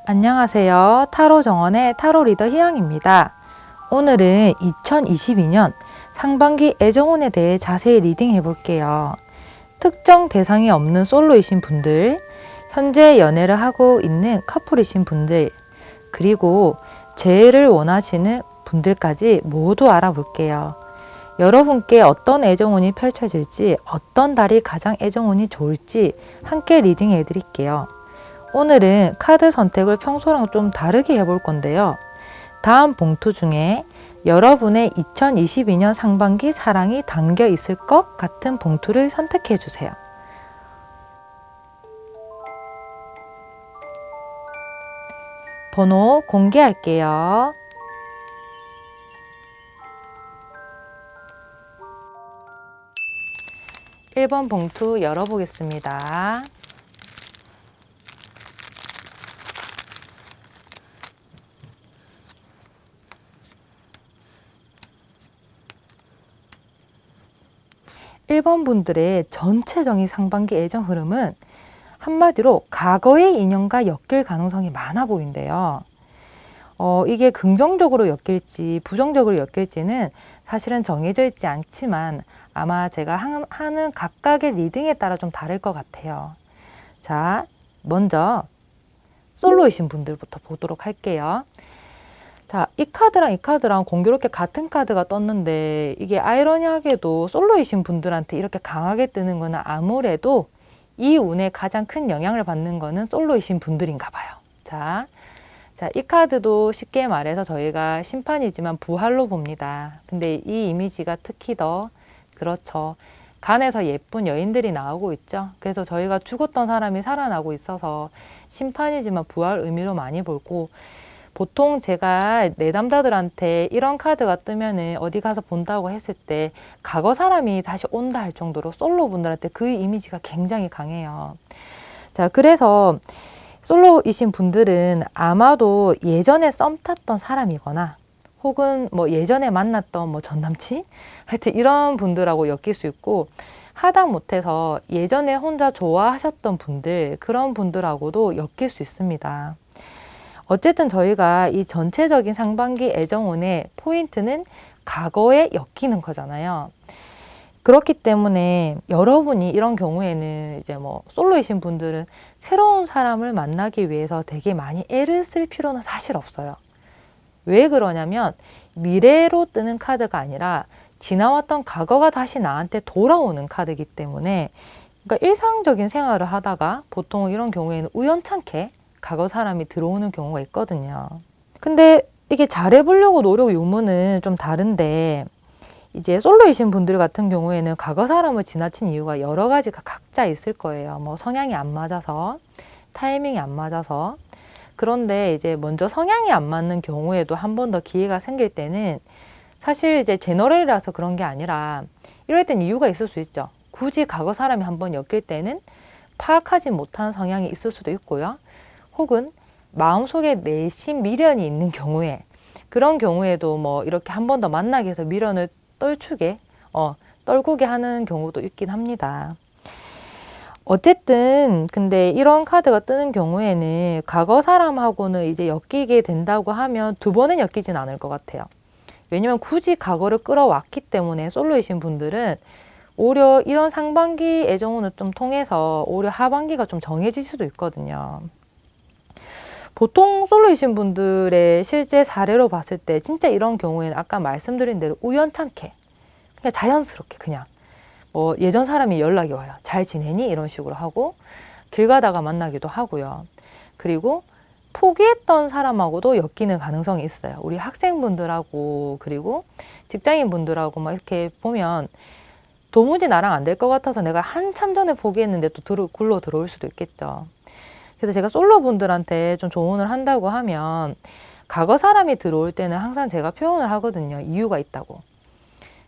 안녕하세요. 타로 정원의 타로 리더 희영입니다. 오늘은 2022년 상반기 애정운에 대해 자세히 리딩해 볼게요. 특정 대상이 없는 솔로이신 분들, 현재 연애를 하고 있는 커플이신 분들, 그리고 재회를 원하시는 분들까지 모두 알아볼게요. 여러분께 어떤 애정운이 펼쳐질지, 어떤 달이 가장 애정운이 좋을지 함께 리딩해 드릴게요. 오늘은 카드 선택을 평소랑 좀 다르게 해볼 건데요. 다음 봉투 중에 여러분의 2022년 상반기 사랑이 담겨 있을 것 같은 봉투를 선택해 주세요. 번호 공개할게요. 일 번 봉투 열어보겠습니다. 일 번 분들의 전체적인 상반기 애정 흐름은 한마디로 과거의 인연과 엮일 가능성이 많아 보인대요. 이게 긍정적으로 엮일지 부정적으로 엮일지는 사실은 정해져 있지 않지만 아마 제가 하는 각각의 리딩에 따라 좀 다를 것 같아요. 자, 먼저 솔로이신 분들부터 보도록 할게요. 자, 이 카드랑 공교롭게 같은 카드가 떴는데 이게 아이러니하게도 솔로이신 분들한테 이렇게 강하게 뜨는 거는 아무래도 이 운에 가장 큰 영향을 받는 거는 솔로이신 분들인가 봐요. 자, 이 카드도 쉽게 말해서 저희가 심판이지만 부활로 봅니다. 근데 이 이미지가 특히 더 그렇죠. 간에서 예쁜 여인들이 나오고 있죠. 그래서 저희가 죽었던 사람이 살아나고 있어서 심판이지만 부활 의미로 많이 보고, 보통 제가 내담자들한테 이런 카드가 뜨면은 어디 가서 본다고 했을 때 과거 사람이 다시 온다 할 정도로 솔로 분들한테 그 이미지가 굉장히 강해요. 자, 그래서 솔로이신 분들은 아마도 예전에 썸 탔던 사람이거나 혹은 뭐 예전에 만났던 뭐 전남친? 하여튼 이런 분들하고 엮일 수 있고, 하다못해서 예전에 혼자 좋아하셨던 분들, 그런 분들하고도 엮일 수 있습니다. 어쨌든 저희가 이 전체적인 상반기 애정운의 포인트는 과거에 엮이는 거잖아요. 그렇기 때문에 여러분이 이런 경우에는 이제 뭐 솔로이신 분들은 새로운 사람을 만나기 위해서 되게 많이 애를 쓸 필요는 사실 없어요. 왜 그러냐면 미래로 뜨는 카드가 아니라 지나왔던 과거가 다시 나한테 돌아오는 카드이기 때문에, 그러니까 일상적인 생활을 하다가 보통 이런 경우에는 우연찮게 과거 사람이 들어오는 경우가 있거든요. 근데 이게 잘해보려고 노력 유무는 좀 다른데, 이제 솔로이신 분들 같은 경우에는 과거 사람을 지나친 이유가 여러 가지가 각자 있을 거예요. 뭐 성향이 안 맞아서, 타이밍이 안 맞아서. 그런데 이제 먼저 성향이 안 맞는 경우에도 한 번 더 기회가 생길 때는 사실 이제 제너럴이라서 그런 게 아니라 이럴 땐 이유가 있을 수 있죠. 굳이 과거 사람이 한 번 엮일 때는 파악하지 못한 성향이 있을 수도 있고요. 혹은 마음속에 내심 미련이 있는 경우에, 그런 경우에도 뭐 이렇게 한 번 더 만나기 위해서 미련을 떨구게 하는 경우도 있긴 합니다. 어쨌든 근데 이런 카드가 뜨는 경우에는 과거 사람하고는 이제 엮이게 된다고 하면 두 번은 엮이진 않을 것 같아요. 왜냐면 굳이 과거를 끌어왔기 때문에 솔로이신 분들은 오히려 이런 상반기 애정운을 좀 통해서 오히려 하반기가 좀 정해질 수도 있거든요. 보통 솔로이신 분들의 실제 사례로 봤을 때 진짜 이런 경우에는 아까 말씀드린 대로 우연찮게 그냥 자연스럽게 그냥 뭐 예전 사람이 연락이 와요. 잘 지내니? 이런 식으로 하고 길 가다가 만나기도 하고요. 그리고 포기했던 사람하고도 엮이는 가능성이 있어요. 우리 학생분들하고 그리고 직장인분들하고 막 이렇게 보면 도무지 나랑 안 될 것 같아서 내가 한참 전에 포기했는데 또 굴러 들어올 수도 있겠죠. 그래서 제가 솔로분들한테 좀 조언을 한다고 하면 과거 사람이 들어올 때는 항상 제가 표현을 하거든요. 이유가 있다고.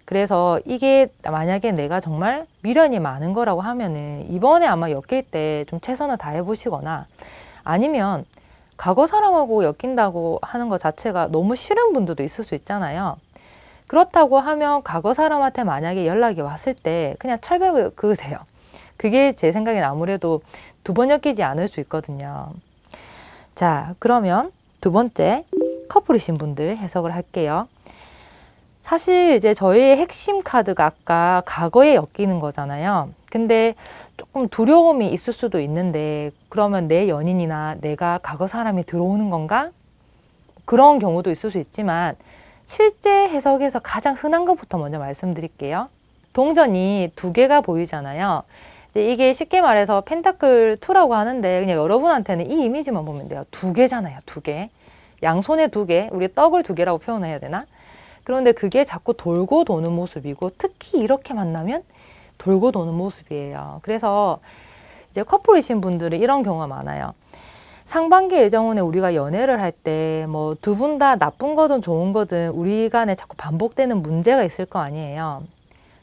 그래서 이게 만약에 내가 정말 미련이 많은 거라고 하면은 이번에 아마 엮일 때 좀 최선을 다해 보시거나, 아니면 과거 사람하고 엮인다고 하는 것 자체가 너무 싫은 분들도 있을 수 있잖아요. 그렇다고 하면 과거 사람한테 만약에 연락이 왔을 때 그냥 철벽을 그으세요. 그게 제 생각엔 아무래도 두 번 엮이지 않을 수 있거든요. 자, 그러면 두 번째 커플이신 분들 해석을 할게요. 사실 이제 저희의 핵심 카드가 아까 과거에 엮이는 거잖아요. 근데 조금 두려움이 있을 수도 있는데 그러면 내 연인이나 내가 과거 사람이 들어오는 건가? 그런 경우도 있을 수 있지만 실제 해석에서 가장 흔한 것부터 먼저 말씀드릴게요. 동전이 두 개가 보이잖아요. 근데 이게 쉽게 말해서 펜타클 2라고 하는데 그냥 여러분한테는 이 이미지만 보면 돼요. 두 개잖아요. 두 개. 양손에 두 개, 우리 떡을 두 개라고 표현해야 되나? 그런데 그게 자꾸 돌고 도는 모습이고 특히 이렇게 만나면 돌고 도는 모습이에요. 그래서 이제 커플이신 분들은 이런 경우가 많아요. 상반기 예정운에 우리가 연애를 할 때 뭐 두 분 다 나쁜 거든 좋은 거든 우리 간에 자꾸 반복되는 문제가 있을 거 아니에요.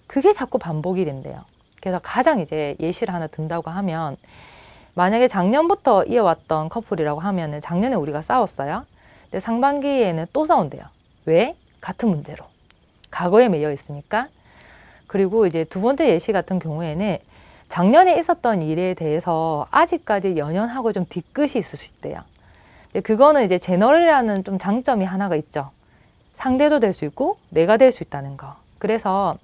그게 자꾸 반복이 된대요. 그래서 가장 이제 예시를 하나 든다고 하면 만약에 작년부터 이어왔던 커플이라고 하면은 작년에 우리가 싸웠어요. 근데 상반기에는 또 싸운대요. 왜? 같은 문제로. 과거에 매여 있으니까. 그리고 이제 두 번째 예시 같은 경우에는 작년에 있었던 일에 대해서 아직까지 연연하고 좀 뒤끝이 있을 수 있대요. 그거는 이제 제너럴이라는 좀 장점이 하나가 있죠. 상대도 될 수 있고 내가 될 수 있다는 거. 그래서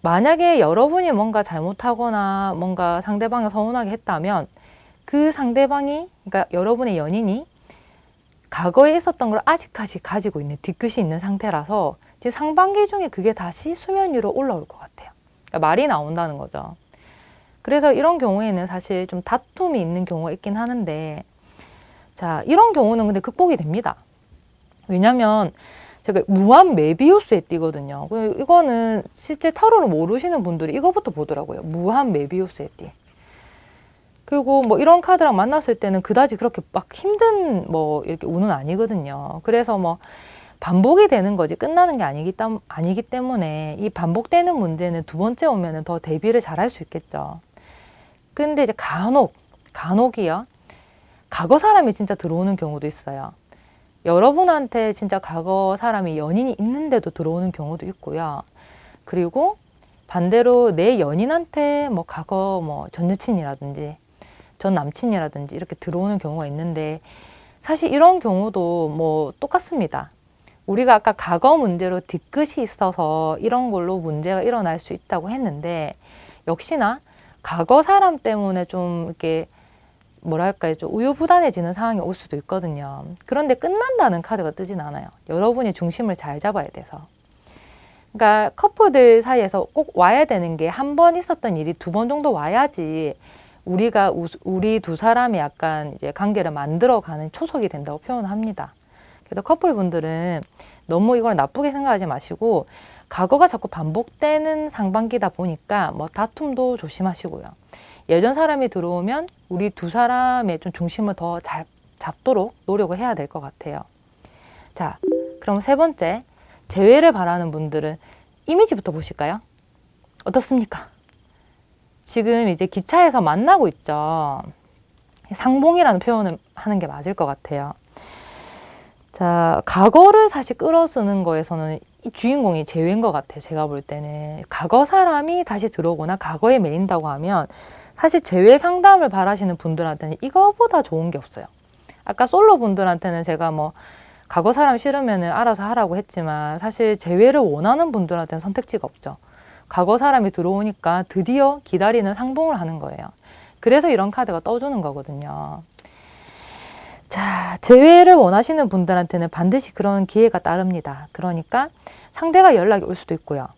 만약에 여러분이 뭔가 잘못하거나 뭔가 상대방을 서운하게 했다면 그 상대방이, 그러니까 여러분의 연인이 과거에 있었던 걸 아직까지 가지고 있는 뒤끝이 있는 상태라서 지금 상반기 중에 그게 다시 수면 위로 올라올 것 같아요. 그러니까 말이 나온다는 거죠. 그래서 이런 경우에는 사실 좀 다툼이 있는 경우가 있긴 하는데 자, 이런 경우는 근데 극복이 됩니다. 왜냐면 제가 무한 메비우스에 띄거든요. 이거는 실제 타로를 모르시는 분들이 이거부터 보더라고요. 무한 메비우스에 띄. 그리고 뭐 이런 카드랑 만났을 때는 그다지 그렇게 막 힘든 뭐 이렇게 운은 아니거든요. 그래서 뭐 반복이 되는 거지 끝나는 게 아니기 때문에 이 반복되는 문제는 두 번째 오면은 더 대비를 잘 할 수 있겠죠. 근데 이제 간혹이요. 과거 사람이 진짜 들어오는 경우도 있어요. 여러분한테 진짜 과거 사람이 연인이 있는데도 들어오는 경우도 있고요. 그리고 반대로 내 연인한테 뭐 과거 뭐 전 여친이라든지 전 남친이라든지 이렇게 들어오는 경우가 있는데 사실 이런 경우도 뭐 똑같습니다. 우리가 아까 과거 문제로 뒤끝이 있어서 이런 걸로 문제가 일어날 수 있다고 했는데 역시나 과거 사람 때문에 좀 이렇게 뭐랄까요, 좀 우유부단해지는 상황이 올 수도 있거든요. 그런데 끝난다는 카드가 뜨진 않아요. 여러분이 중심을 잘 잡아야 돼서. 그러니까 커플들 사이에서 꼭 와야 되는 게 한 번 있었던 일이 두 번 정도 와야지 우리 두 사람이 약간 이제 관계를 만들어가는 초석이 된다고 표현합니다. 그래서 커플분들은 너무 이걸 나쁘게 생각하지 마시고 과거가 자꾸 반복되는 상반기다 보니까 뭐 다툼도 조심하시고요. 예전 사람이 들어오면 우리 두 사람의 좀 중심을 더 잘 잡도록 노력을 해야 될 것 같아요. 자, 그럼 세 번째, 재회를 바라는 분들은 이미지부터 보실까요? 어떻습니까? 지금 이제 기차에서 만나고 있죠. 상봉이라는 표현을 하는 게 맞을 것 같아요. 자, 과거를 사실 끌어쓰는 거에서는 이 주인공이 재회인 것 같아요. 제가 볼 때는. 과거 사람이 다시 들어오거나 과거에 매인다고 하면 사실 재회 상담을 바라시는 분들한테는 이거보다 좋은 게 없어요. 아까 솔로 분들한테는 제가 뭐 과거 사람 싫으면 알아서 하라고 했지만 사실 재회를 원하는 분들한테는 선택지가 없죠. 과거 사람이 들어오니까 드디어 기다리는 상봉을 하는 거예요. 그래서 이런 카드가 떠주는 거거든요. 자, 재회를 원하시는 분들한테는 반드시 그런 기회가 따릅니다. 그러니까 상대가 연락이 올 수도 있고요.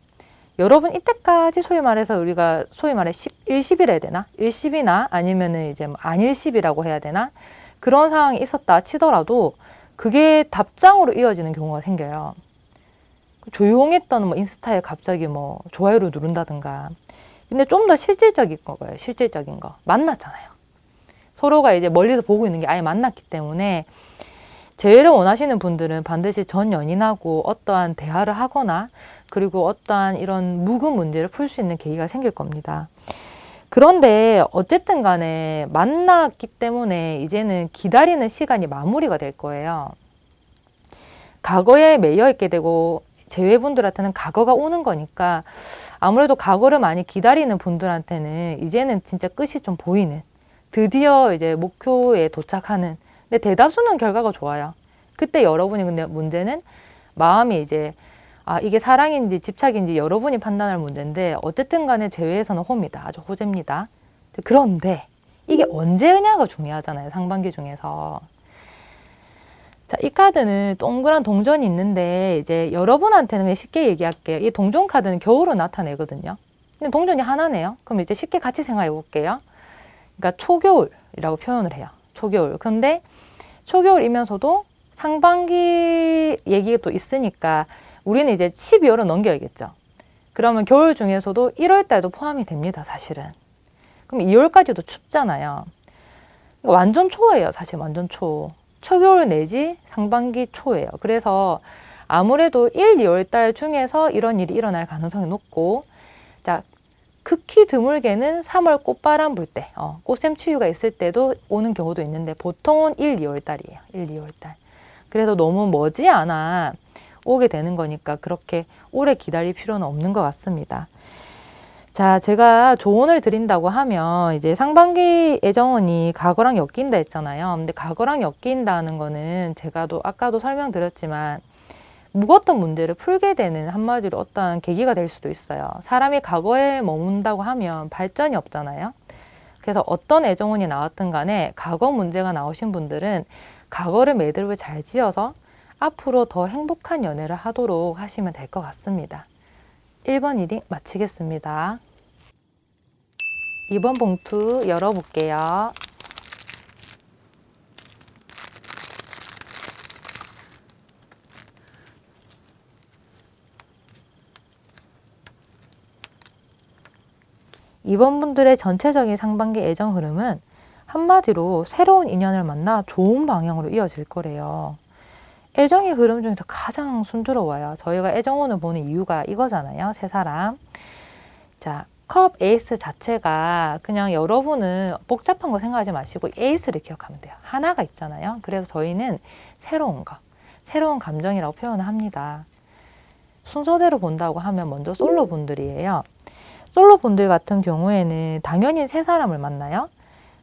여러분 이때까지 소위 말해서 우리가 소위 말해 일십이라 해야 되나? 일십이나 아니면은 이제 뭐 안일십이라고 해야 되나? 그런 상황이 있었다 치더라도 그게 답장으로 이어지는 경우가 생겨요. 조용했던 뭐 인스타에 갑자기 뭐 좋아요를 누른다든가. 근데 좀 더 실질적인 거예요. 실질적인 거. 만났잖아요. 서로가 이제 멀리서 보고 있는 게 아예 만났기 때문에 재회를 원하시는 분들은 반드시 전 연인하고 어떠한 대화를 하거나 그리고 어떠한 이런 묵은 문제를 풀 수 있는 계기가 생길 겁니다. 그런데 어쨌든 간에 만났기 때문에 이제는 기다리는 시간이 마무리가 될 거예요. 과거에 매여 있게 되고 재회분들한테는 과거가 오는 거니까 아무래도 과거를 많이 기다리는 분들한테는 이제는 진짜 끝이 좀 보이는 드디어 이제 목표에 도착하는 근데 대다수는 결과가 좋아요. 그때 여러분이 근데 문제는 마음이 이제 이게 사랑인지 집착인지 여러분이 판단할 문제인데 어쨌든 간에 제외에서는 호입니다. 아주 호재입니다. 그런데 이게 언제냐가 중요하잖아요. 상반기 중에서. 자, 이 카드는 동그란 동전이 있는데 이제 여러분한테는 그냥 쉽게 얘기할게요. 이 동전 카드는 겨울을 나타내거든요. 근데 동전이 하나네요. 그럼 이제 쉽게 같이 생각해 볼게요. 그러니까 초겨울이라고 표현을 해요. 초겨울. 근데 초겨울이면서도 상반기 얘기가 또 있으니까 우리는 이제 12월은 넘겨야겠죠. 그러면 겨울 중에서도 1월 달도 포함이 됩니다. 사실은. 그럼 2월까지도 춥잖아요. 그러니까 완전 초예요. 사실 완전 초. 초겨울 내지 상반기 초예요. 그래서 아무래도 1, 2월 달 중에서 이런 일이 일어날 가능성이 높고, 자, 극히 드물게는 3월 꽃바람 불 때, 꽃샘추위가 있을 때도 오는 경우도 있는데 보통은 1, 2월 달이에요. 1, 2월 달. 그래서 너무 머지않아 오게 되는 거니까 그렇게 오래 기다릴 필요는 없는 것 같습니다. 자, 제가 조언을 드린다고 하면 이제 상반기 애정운이 과거랑 엮인다 했잖아요. 근데 과거랑 엮인다는 거는 제가 아까도 설명드렸지만 묵었던 문제를 풀게 되는 한마디로 어떤 계기가 될 수도 있어요. 사람이 과거에 머문다고 하면 발전이 없잖아요. 그래서 어떤 애정운이 나왔든 간에 과거 문제가 나오신 분들은 과거를 매듭을 잘 지어서 앞으로 더 행복한 연애를 하도록 하시면 될 것 같습니다. 1번 리딩 마치겠습니다. 2번 봉투 열어볼게요. 이번 분들의 전체적인 상반기 애정 흐름은 한마디로 새로운 인연을 만나 좋은 방향으로 이어질 거래요. 애정의 흐름 중에서 가장 순조로워요. 저희가 애정운을 보는 이유가 이거잖아요. 세 사람. 자, 컵 에이스 자체가 그냥 여러분은 복잡한 거 생각하지 마시고 에이스를 기억하면 돼요. 하나가 있잖아요. 그래서 저희는 새로운 거, 새로운 감정이라고 표현을 합니다. 순서대로 본다고 하면 먼저 솔로 분들이에요. 솔로 분들 같은 경우에는 당연히 세 사람을 만나요.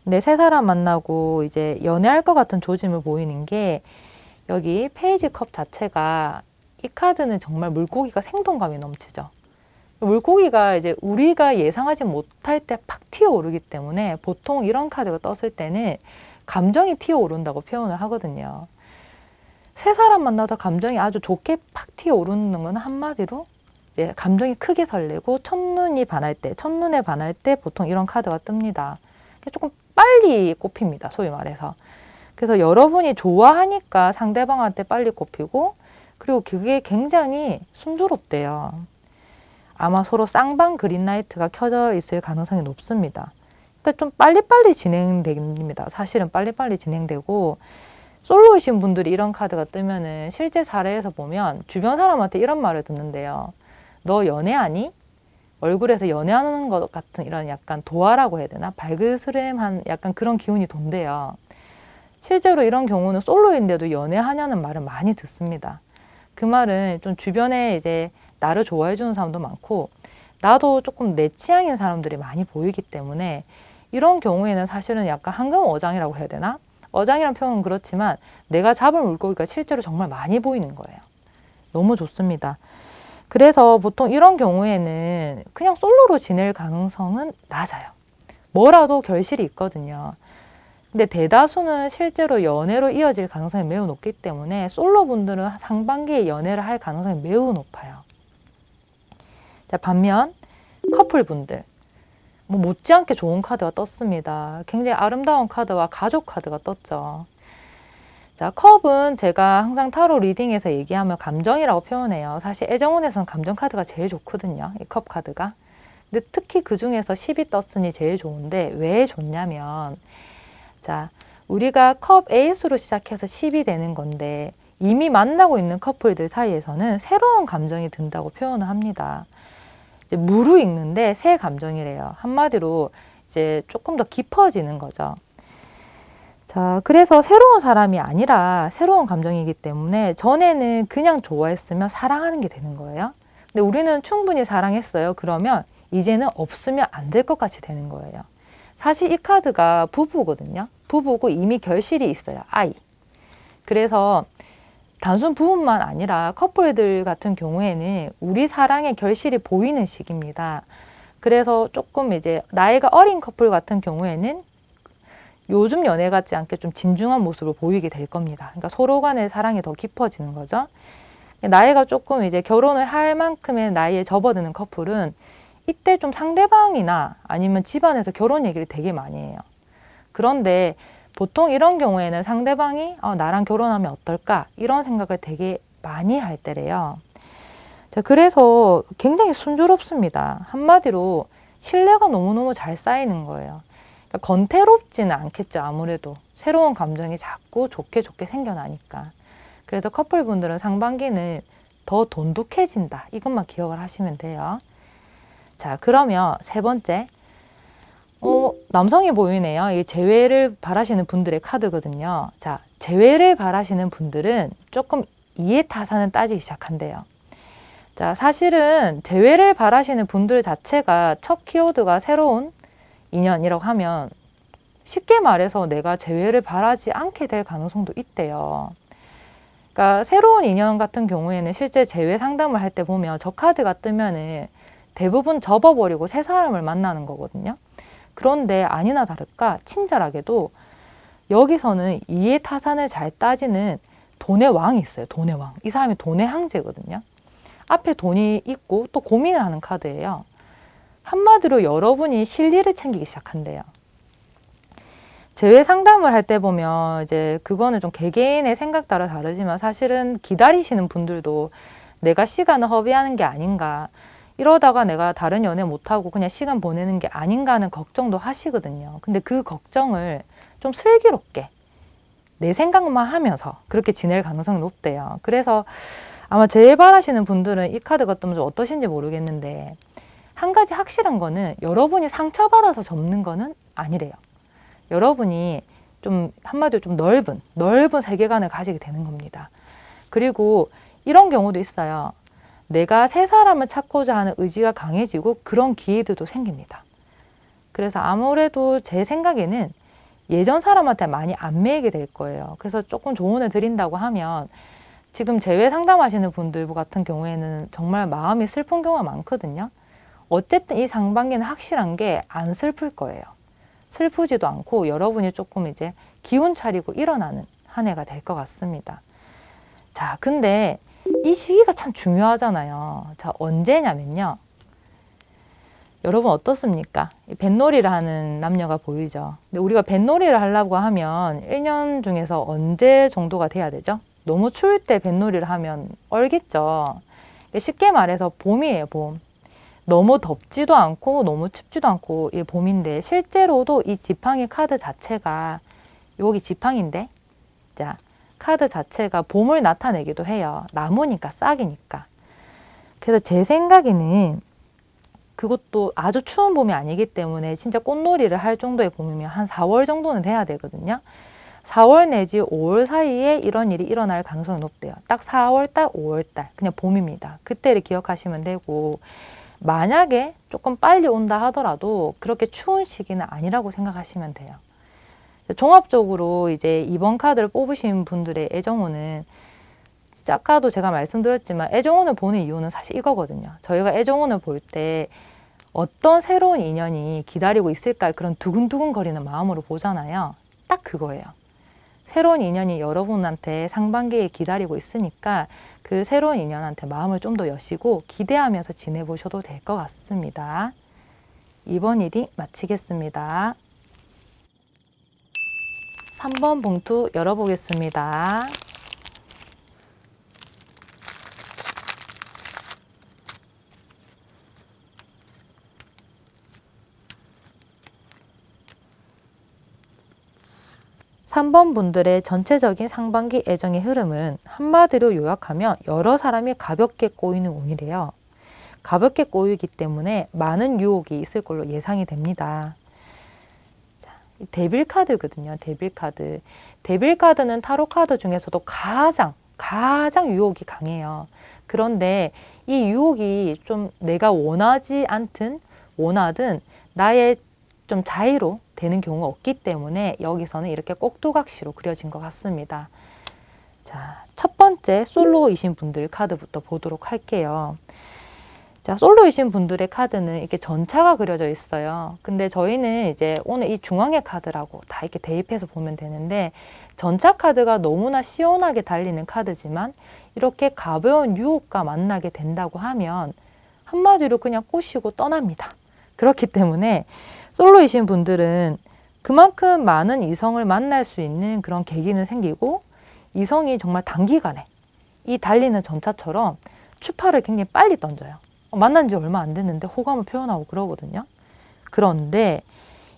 근데 세 사람 만나고 이제 연애할 것 같은 조짐을 보이는 게 여기 페이지 컵 자체가 이 카드는 정말 물고기가 생동감이 넘치죠. 물고기가 이제 우리가 예상하지 못할 때 팍 튀어오르기 때문에 보통 이런 카드가 떴을 때는 감정이 튀어오른다고 표현을 하거든요. 세 사람 만나서 감정이 아주 좋게 팍 튀어오르는 건 한마디로 이제 감정이 크게 설레고 첫눈에 반할 때 보통 이런 카드가 뜹니다. 조금 빨리 꼽힙니다. 소위 말해서. 그래서 여러분이 좋아하니까 상대방한테 빨리 꼽히고 그리고 그게 굉장히 순조롭대요. 아마 서로 쌍방 그린라이트가 켜져 있을 가능성이 높습니다. 그러니까 좀 빨리빨리 진행됩니다. 사실은 빨리빨리 진행되고 솔로이신 분들이 이런 카드가 뜨면은 실제 사례에서 보면 주변 사람한테 이런 말을 듣는데요. 너 연애하니? 얼굴에서 연애하는 것 같은 이런 약간 도화라고 해야 되나? 발그스름한 약간 그런 기운이 돈대요. 실제로 이런 경우는 솔로인데도 연애하냐는 말을 많이 듣습니다. 그 말은 좀 주변에 이제 나를 좋아해 주는 사람도 많고 나도 조금 내 취향인 사람들이 많이 보이기 때문에 이런 경우에는 사실은 약간 황금어장이라고 해야 되나? 어장이란 표현은 그렇지만 내가 잡을 물고기가 실제로 정말 많이 보이는 거예요. 너무 좋습니다. 그래서 보통 이런 경우에는 그냥 솔로로 지낼 가능성은 낮아요. 뭐라도 결실이 있거든요. 근데 대다수는 실제로 연애로 이어질 가능성이 매우 높기 때문에 솔로 분들은 상반기에 연애를 할 가능성이 매우 높아요. 자, 반면 커플 분들 못지않게 좋은 카드가 떴습니다. 굉장히 아름다운 카드와 가족 카드가 떴죠. 자, 컵은 제가 항상 타로 리딩에서 얘기하면 감정이라고 표현해요. 사실 애정운에서는 감정 카드가 제일 좋거든요. 이 컵 카드가. 근데 특히 그 중에서 10이 떴으니 제일 좋은데 왜 좋냐면 자, 우리가 컵 에이스로 시작해서 10이 되는 건데 이미 만나고 있는 커플들 사이에서는 새로운 감정이 든다고 표현을 합니다. 이제 무르익는데 새 감정이래요. 한마디로 이제 조금 더 깊어지는 거죠. 자, 그래서 새로운 사람이 아니라 새로운 감정이기 때문에 전에는 그냥 좋아했으면 사랑하는 게 되는 거예요. 근데 우리는 충분히 사랑했어요. 그러면 이제는 없으면 안 될 것 같이 되는 거예요. 사실 이 카드가 부부거든요. 부부고 이미 결실이 있어요. 아이. 그래서 단순 부부만 아니라 커플들 같은 경우에는 우리 사랑의 결실이 보이는 시기입니다. 그래서 조금 이제 나이가 어린 커플 같은 경우에는 요즘 연애 같지 않게 좀 진중한 모습을 보이게 될 겁니다. 그러니까 서로 간의 사랑이 더 깊어지는 거죠. 나이가 조금 이제 결혼을 할 만큼의 나이에 접어드는 커플은 이때 좀 상대방이나 아니면 집안에서 결혼 얘기를 되게 많이 해요. 그런데 보통 이런 경우에는 상대방이 나랑 결혼하면 어떨까? 이런 생각을 되게 많이 할 때래요. 자, 그래서 굉장히 순조롭습니다. 한마디로 신뢰가 너무너무 잘 쌓이는 거예요. 그러니까 건태롭지는 않겠죠. 아무래도 새로운 감정이 자꾸 좋게 생겨나니까. 그래서 커플분들은 상반기는 더 돈독해진다. 이것만 기억을 하시면 돼요. 자, 그러면 세 번째. 남성이 보이네요. 이게 재회를 바라시는 분들의 카드거든요. 자, 재회를 바라시는 분들은 조금 이해타산을 따지기 시작한대요. 자, 사실은 재회를 바라시는 분들 자체가 첫 키워드가 새로운 인연이라고 하면 쉽게 말해서 내가 재회를 바라지 않게 될 가능성도 있대요. 그러니까 새로운 인연 같은 경우에는 실제 재회 상담을 할 때 보면 저 카드가 뜨면은 대부분 접어버리고 새 사람을 만나는 거거든요. 그런데 아니나 다를까 친절하게도 여기서는 이해타산을 잘 따지는 돈의 왕이 있어요. 돈의 왕. 이 사람이 돈의 황제거든요. 앞에 돈이 있고 또 고민을 하는 카드예요. 한마디로 여러분이 실리를 챙기기 시작한대요. 재회 상담을 할 때 보면 이제 그거는 좀 개개인의 생각 따라 다르지만 사실은 기다리시는 분들도 내가 시간을 허비하는 게 아닌가, 이러다가 내가 다른 연애 못하고 그냥 시간 보내는 게 아닌가 하는 걱정도 하시거든요. 근데 그 걱정을 좀 슬기롭게 내 생각만 하면서 그렇게 지낼 가능성이 높대요. 그래서 아마 재회 바라시는 분들은 이 카드가 좀 어떠신지 모르겠는데 한 가지 확실한 거는 여러분이 상처받아서 접는 거는 아니래요. 여러분이 좀 한마디로 좀 넓은 세계관을 가지게 되는 겁니다. 그리고 이런 경우도 있어요. 내가 새 사람을 찾고자 하는 의지가 강해지고 그런 기회들도 생깁니다. 그래서 아무래도 제 생각에는 예전 사람한테 많이 안 매이게 될 거예요. 그래서 조금 조언을 드린다고 하면 지금 재회 상담하시는 분들 같은 경우에는 정말 마음이 슬픈 경우가 많거든요. 어쨌든 이 상반기는 확실한 게 안 슬플 거예요. 슬프지도 않고 여러분이 조금 이제 기운 차리고 일어나는 한 해가 될 것 같습니다. 자, 근데 이 시기가 참 중요하잖아요. 자, 언제냐면요. 여러분 어떻습니까? 뱃놀이를 하는 남녀가 보이죠. 근데 우리가 뱃놀이를 하려고 하면 1년 중에서 언제 정도가 돼야 되죠? 너무 추울 때 뱃놀이를 하면 얼겠죠. 쉽게 말해서 봄이에요, 봄. 너무 덥지도 않고 너무 춥지도 않고 이 봄인데 실제로도 이 지팡이 카드 자체가 여기 지팡인데 자, 카드 자체가 봄을 나타내기도 해요. 나무니까 싹이니까. 그래서 제 생각에는 그것도 아주 추운 봄이 아니기 때문에 진짜 꽃놀이를 할 정도의 봄이면 한 4월 정도는 돼야 되거든요. 4월 내지 5월 사이에 이런 일이 일어날 가능성이 높대요. 딱 4월달, 5월달 그냥 봄입니다. 그때를 기억하시면 되고 만약에 조금 빨리 온다 하더라도 그렇게 추운 시기는 아니라고 생각하시면 돼요. 종합적으로 이제 이번 카드를 뽑으신 분들의 애정운은 아까도 제가 말씀드렸지만 애정운을 보는 이유는 사실 이거거든요. 저희가 애정운을 볼 때 어떤 새로운 인연이 기다리고 있을까 그런 두근두근 거리는 마음으로 보잖아요. 딱 그거예요. 새로운 인연이 여러분한테 상반기에 기다리고 있으니까 그 새로운 인연한테 마음을 좀 더 여시고 기대하면서 지내보셔도 될 것 같습니다. 이번 리딩 마치겠습니다. 3번 봉투 열어보겠습니다. 삼 번 분들의 전체적인 상반기 애정의 흐름은 한마디로 요약하면 여러 사람이 가볍게 꼬이는 운이래요. 가볍게 꼬이기 때문에 많은 유혹이 있을 걸로 예상이 됩니다. 자, 데빌 카드거든요. 데빌 카드. 데빌 카드는 타로 카드 중에서도 가장 유혹이 강해요. 그런데 이 유혹이 좀 내가 원하지 않든 원하든 나의 좀 자의로 되는 경우가 없기 때문에 여기서는 이렇게 꼭두각시로 그려진 것 같습니다. 자, 첫 번째 솔로이신 분들 카드부터 보도록 할게요. 자, 솔로이신 분들의 카드는 이렇게 전차가 그려져 있어요. 근데 저희는 이제 오늘 이 중앙의 카드라고 다 이렇게 대입해서 보면 되는데, 전차 카드가 너무나 시원하게 달리는 카드지만 이렇게 가벼운 유혹과 만나게 된다고 하면 한마디로 그냥 꼬시고 떠납니다. 그렇기 때문에 솔로이신 분들은 그만큼 많은 이성을 만날 수 있는 그런 계기는 생기고, 이성이 정말 단기간에 이 달리는 전차처럼 추파를 굉장히 빨리 던져요. 만난 지 얼마 안 됐는데 호감을 표현하고 그러거든요. 그런데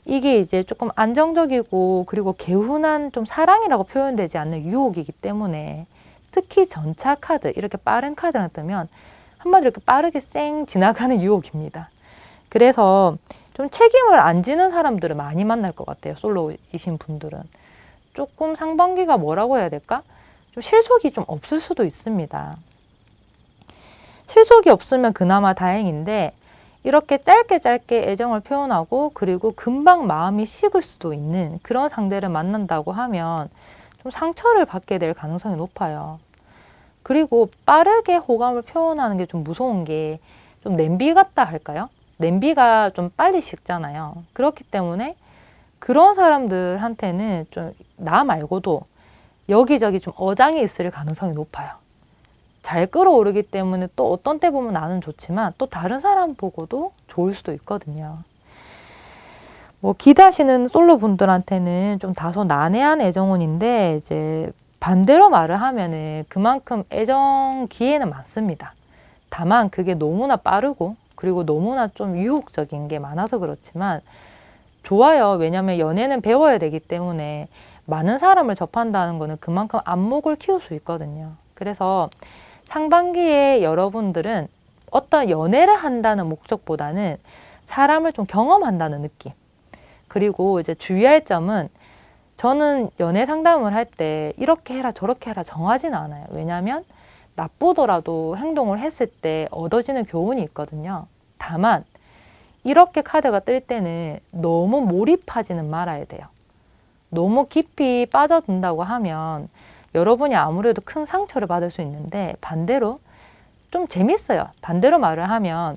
이게 이제 조금 안정적이고 그리고 개운한 좀 사랑이라고 표현되지 않는 유혹이기 때문에, 특히 전차 카드, 이렇게 빠른 카드를 뜨면 한마디로 이렇게 빠르게 쌩 지나가는 유혹입니다. 그래서 좀 책임을 안 지는 사람들을 많이 만날 것 같아요. 솔로이신 분들은. 조금 상반기가 뭐라고 해야 될까? 좀 실속이 좀 없을 수도 있습니다. 실속이 없으면 그나마 다행인데, 이렇게 짧게 애정을 표현하고 그리고 금방 마음이 식을 수도 있는 그런 상대를 만난다고 하면 좀 상처를 받게 될 가능성이 높아요. 그리고 빠르게 호감을 표현하는 게 좀 무서운 게, 좀 냄비 같다 할까요? 냄비가 좀 빨리 식잖아요. 그렇기 때문에 그런 사람들한테는 좀 나 말고도 여기저기 좀 어장이 있을 가능성이 높아요. 잘 끌어오르기 때문에 또 어떤 때 보면 나는 좋지만 또 다른 사람 보고도 좋을 수도 있거든요. 뭐 기대하시는 솔로 분들한테는 좀 다소 난해한 애정운인데, 이제 반대로 말을 하면은 그만큼 애정 기회는 많습니다. 다만 그게 너무나 빠르고 그리고 너무나 좀 유혹적인 게 많아서 그렇지만 좋아요. 왜냐하면 연애는 배워야 되기 때문에 많은 사람을 접한다는 거는 그만큼 안목을 키울 수 있거든요. 그래서 상반기에 여러분들은 어떤 연애를 한다는 목적보다는 사람을 좀 경험한다는 느낌. 그리고 이제 주의할 점은, 저는 연애 상담을 할 때 이렇게 해라 저렇게 해라 정하지는 않아요. 왜냐하면 나쁘더라도 행동을 했을 때 얻어지는 교훈이 있거든요. 다만 이렇게 카드가 뜰 때는 너무 몰입하지는 말아야 돼요. 너무 깊이 빠져든다고 하면 여러분이 아무래도 큰 상처를 받을 수 있는데, 반대로 좀 재밌어요. 반대로 말을 하면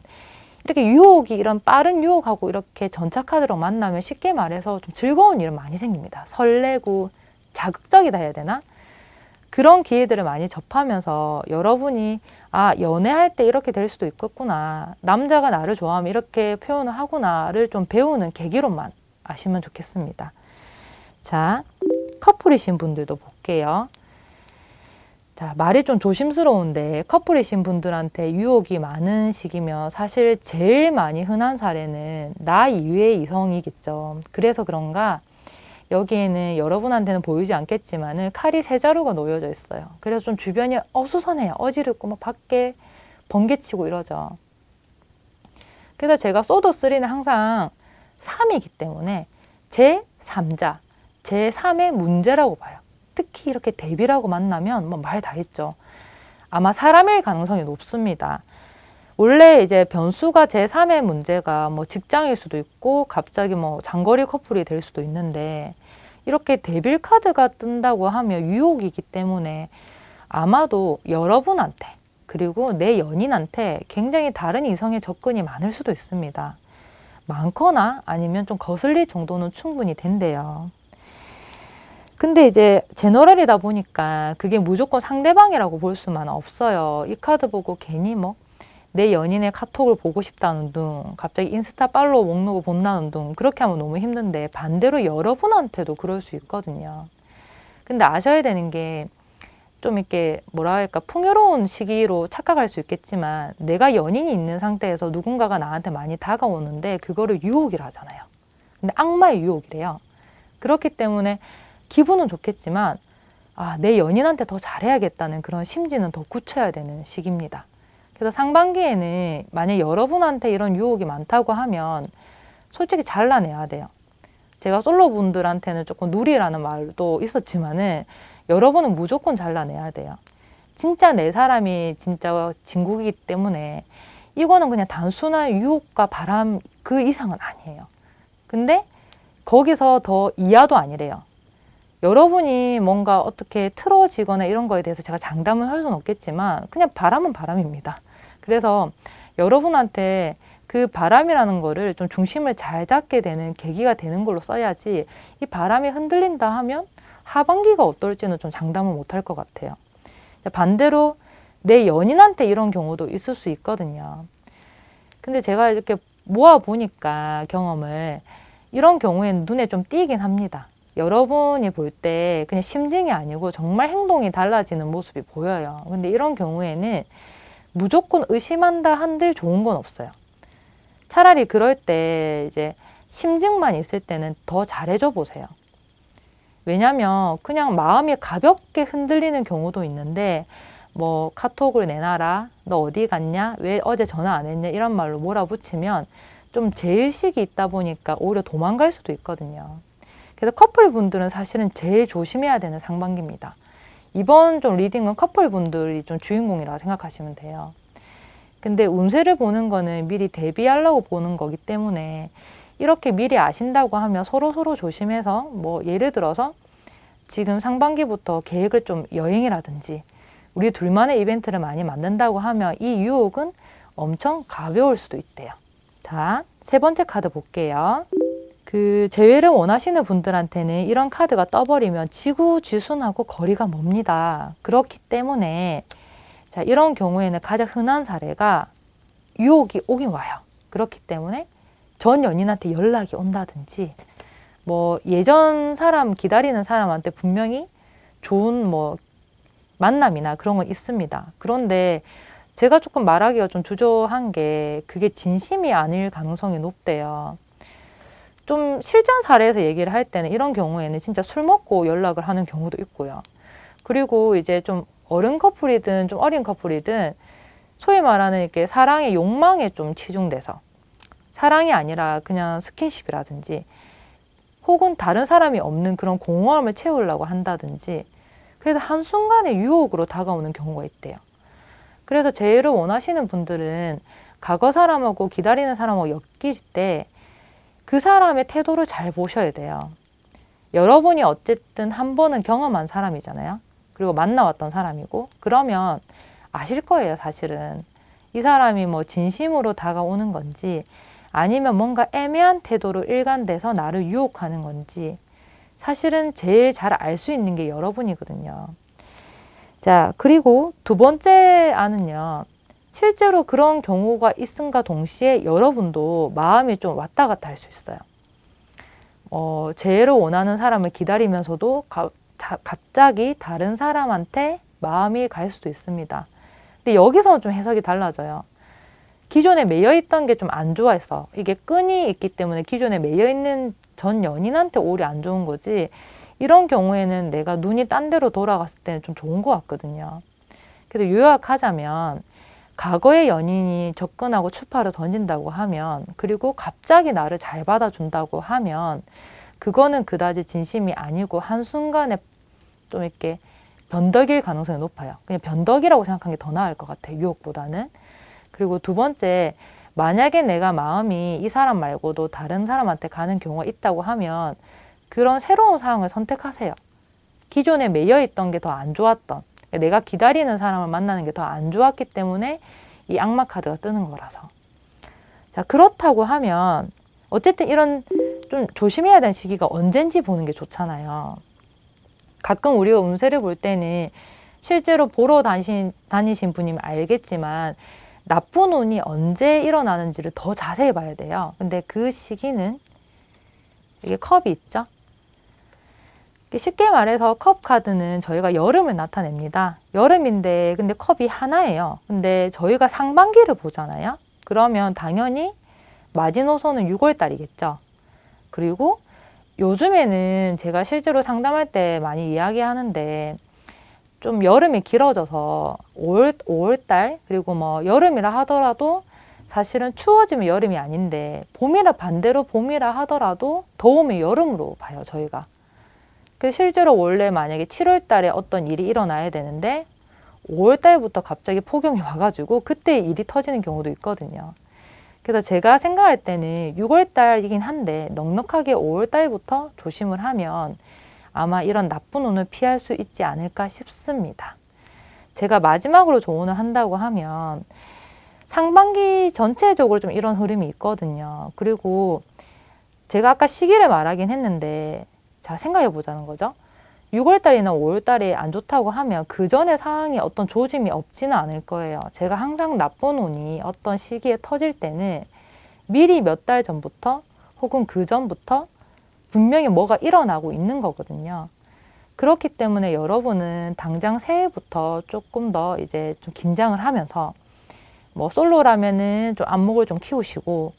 이렇게 유혹이, 이런 빠른 유혹하고 이렇게 전차 카드로 만나면 쉽게 말해서 좀 즐거운 일은 많이 생깁니다. 설레고 자극적이다 해야 되나? 그런 기회들을 많이 접하면서 여러분이 연애할 때 이렇게 될 수도 있겠구나, 남자가 나를 좋아하면 이렇게 표현을 하구나를 좀 배우는 계기로만 아시면 좋겠습니다. 자, 커플이신 분들도 볼게요. 자, 말이 좀 조심스러운데 커플이신 분들한테 유혹이 많은 시기면 사실 제일 많이 흔한 사례는 나 이외의 이성이겠죠. 그래서 그런가 여기에는 여러분한테는 보이지 않겠지만 칼이 세 자루가 놓여져 있어요. 그래서 좀 주변이 어수선해요. 어지럽고 막 밖에 번개치고 이러죠. 그래서 제가 소드3는 항상 3이기 때문에 제3자, 제3의 문제라고 봐요. 특히 이렇게 데뷔라고 만나면 뭐 말 다 했죠. 아마 사람일 가능성이 높습니다. 원래 이제 변수가 제3의 문제가 뭐 직장일 수도 있고 갑자기 뭐 장거리 커플이 될 수도 있는데, 이렇게 데빌 카드가 뜬다고 하면 유혹이기 때문에 아마도 여러분한테 그리고 내 연인한테 굉장히 다른 이성의 접근이 많을 수도 있습니다. 많거나 아니면 좀 거슬릴 정도는 충분히 된대요. 근데 이제 제너럴이다 보니까 그게 무조건 상대방이라고 볼 수만 없어요. 이 카드 보고 괜히 뭐 내 연인의 카톡을 보고 싶다는 둥, 갑자기 인스타 팔로우 목록을 본다는 둥, 그렇게 하면 너무 힘든데 반대로 여러분한테도 그럴 수 있거든요. 근데 아셔야 되는 게, 좀 이렇게 뭐라 할까, 풍요로운 시기로 착각할 수 있겠지만 내가 연인이 있는 상태에서 누군가가 나한테 많이 다가오는데 그거를 유혹이라 하잖아요. 근데 악마의 유혹이래요. 그렇기 때문에 기분은 좋겠지만 내 연인한테 더 잘해야겠다는 그런 심지는 더 굳혀야 되는 시기입니다. 그래서 상반기에는 만약 여러분한테 이런 유혹이 많다고 하면 솔직히 잘라내야 돼요. 제가 솔로분들한테는 조금 누리라는 말도 있었지만은 여러분은 무조건 잘라내야 돼요. 진짜 내 사람이 진짜 진국이기 때문에 이거는 그냥 단순한 유혹과 바람 그 이상은 아니에요. 근데 거기서 더 이하도 아니래요. 여러분이 뭔가 어떻게 틀어지거나 이런 거에 대해서 제가 장담을 할 수는 없겠지만 그냥 바람은 바람입니다. 그래서 여러분한테 그 바람이라는 거를 좀 중심을 잘 잡게 되는 계기가 되는 걸로 써야지, 이 바람이 흔들린다 하면 하반기가 어떨지는 좀 장담을 못할 것 같아요. 반대로 내 연인한테 이런 경우도 있을 수 있거든요. 근데 제가 이렇게 모아보니까 경험을, 이런 경우에는 눈에 좀 띄긴 합니다. 여러분이 볼 때 그냥 심증이 아니고 정말 행동이 달라지는 모습이 보여요. 근데 이런 경우에는 무조건 의심한다 한들 좋은 건 없어요. 차라리 그럴 때 이제 심증만 있을 때는 더 잘해줘 보세요. 왜냐면 그냥 마음이 가볍게 흔들리는 경우도 있는데, 뭐 카톡을 내놔라, 너 어디 갔냐, 왜 어제 전화 안 했냐, 이런 말로 몰아붙이면 좀 제의식이 있다 보니까 오히려 도망갈 수도 있거든요. 그래서 커플분들은 사실은 제일 조심해야 되는 상반기입니다. 이번 좀 리딩은 커플분들이 좀 주인공이라고 생각하시면 돼요. 근데 운세를 보는 거는 미리 대비하려고 보는 거기 때문에 이렇게 미리 아신다고 하면 서로 조심해서, 뭐 예를 들어서 지금 상반기부터 계획을 좀, 여행이라든지 우리 둘만의 이벤트를 많이 만든다고 하면 이 유혹은 엄청 가벼울 수도 있대요. 자, 세 번째 카드 볼게요. 그 재회를 원하시는 분들한테는 이런 카드가 떠버리면 지구지순하고 거리가 멉니다. 그렇기 때문에 자, 이런 경우에는 가장 흔한 사례가 유혹이 오긴 와요. 그렇기 때문에 전 연인한테 연락이 온다든지, 뭐 예전 사람 기다리는 사람한테 분명히 좋은 뭐 만남이나 그런 건 있습니다. 그런데 제가 조금 말하기가 좀 주저한 게, 그게 진심이 아닐 가능성이 높대요. 좀 실전 사례에서 얘기를 할 때는 이런 경우에는 진짜 술 먹고 연락을 하는 경우도 있고요. 그리고 이제 좀 어른 커플이든 좀 어린 커플이든 소위 말하는 이렇게 사랑의 욕망에 좀 치중돼서, 사랑이 아니라 그냥 스킨십이라든지 혹은 다른 사람이 없는 그런 공허함을 채우려고 한다든지, 그래서 한순간에 유혹으로 다가오는 경우가 있대요. 그래서 재회를 원하시는 분들은 과거 사람하고 기다리는 사람하고 엮일 때 그 사람의 태도를 잘 보셔야 돼요. 여러분이 어쨌든 한 번은 경험한 사람이잖아요. 그리고 만나왔던 사람이고, 그러면 아실 거예요, 사실은. 이 사람이 뭐 진심으로 다가오는 건지 아니면 뭔가 애매한 태도로 일관돼서 나를 유혹하는 건지, 사실은 제일 잘 알 수 있는 게 여러분이거든요. 자, 그리고 두 번째 안은요, 실제로 그런 경우가 있음과 동시에 여러분도 마음이 좀 왔다 갔다 할 수 있어요. 재회를 원하는 사람을 기다리면서도 갑자기 다른 사람한테 마음이 갈 수도 있습니다. 근데 여기서는 좀 해석이 달라져요. 기존에 매여있던 게 좀 안 좋아했어. 이게 끈이 있기 때문에 기존에 매여있는 전 연인한테 오히려 안 좋은 거지, 이런 경우에는 내가 눈이 딴 데로 돌아갔을 때는 좀 좋은 것 같거든요. 그래서 요약하자면, 과거의 연인이 접근하고 추파를 던진다고 하면, 그리고 갑자기 나를 잘 받아준다고 하면, 그거는 그다지 진심이 아니고 한순간에 좀 이렇게 변덕일 가능성이 높아요. 그냥 변덕이라고 생각하는 게 더 나을 것 같아요, 유혹보다는. 그리고 두 번째, 만약에 내가 마음이 이 사람 말고도 다른 사람한테 가는 경우가 있다고 하면 그런 새로운 상황을 선택하세요. 기존에 매여있던 게 더 안 좋았던, 내가 기다리는 사람을 만나는 게 더 안 좋았기 때문에 이 악마 카드가 뜨는 거라서. 자, 그렇다고 하면 어쨌든 이런 좀 조심해야 되는 시기가 언젠지 보는 게 좋잖아요. 가끔 우리가 운세를 볼 때는 실제로 보러 다니신 분이면 알겠지만 나쁜 운이 언제 일어나는지를 더 자세히 봐야 돼요. 근데 그 시기는, 이게 컵이 있죠? 쉽게 말해서 컵 카드는 저희가 여름을 나타냅니다. 여름인데 근데 컵이 하나예요. 근데 저희가 상반기를 보잖아요. 그러면 당연히 마지노선은 6월 달이겠죠. 그리고 요즘에는 제가 실제로 상담할 때 많이 이야기하는데, 좀 여름이 길어져서 5월 달, 그리고 뭐 여름이라 하더라도 사실은 추워지면 여름이 아닌데, 반대로 봄이라 하더라도 더우면 여름으로 봐요, 저희가. 실제로 원래 만약에 7월 달에 어떤 일이 일어나야 되는데 5월 달부터 갑자기 폭염이 와가지고 그때 일이 터지는 경우도 있거든요. 그래서 제가 생각할 때는 6월달이긴 한데 넉넉하게 5월달부터 조심을 하면 아마 이런 나쁜 운을 피할 수 있지 않을까 싶습니다. 제가 마지막으로 조언을 한다고 하면 상반기 전체적으로 좀 이런 흐름이 있거든요. 그리고 제가 아까 시기를 말하긴 했는데 자, 생각해 보자는 거죠. 6월달이나 5월달에 안 좋다고 하면 그 전에 상황에 어떤 조짐이 없지는 않을 거예요. 제가 항상 나쁜 운이 어떤 시기에 터질 때는 미리 몇 달 전부터 혹은 그 전부터 분명히 뭐가 일어나고 있는 거거든요. 그렇기 때문에 여러분은 당장 새해부터 조금 더 이제 좀 긴장을 하면서 뭐 솔로라면은 좀 안목을 좀 키우시고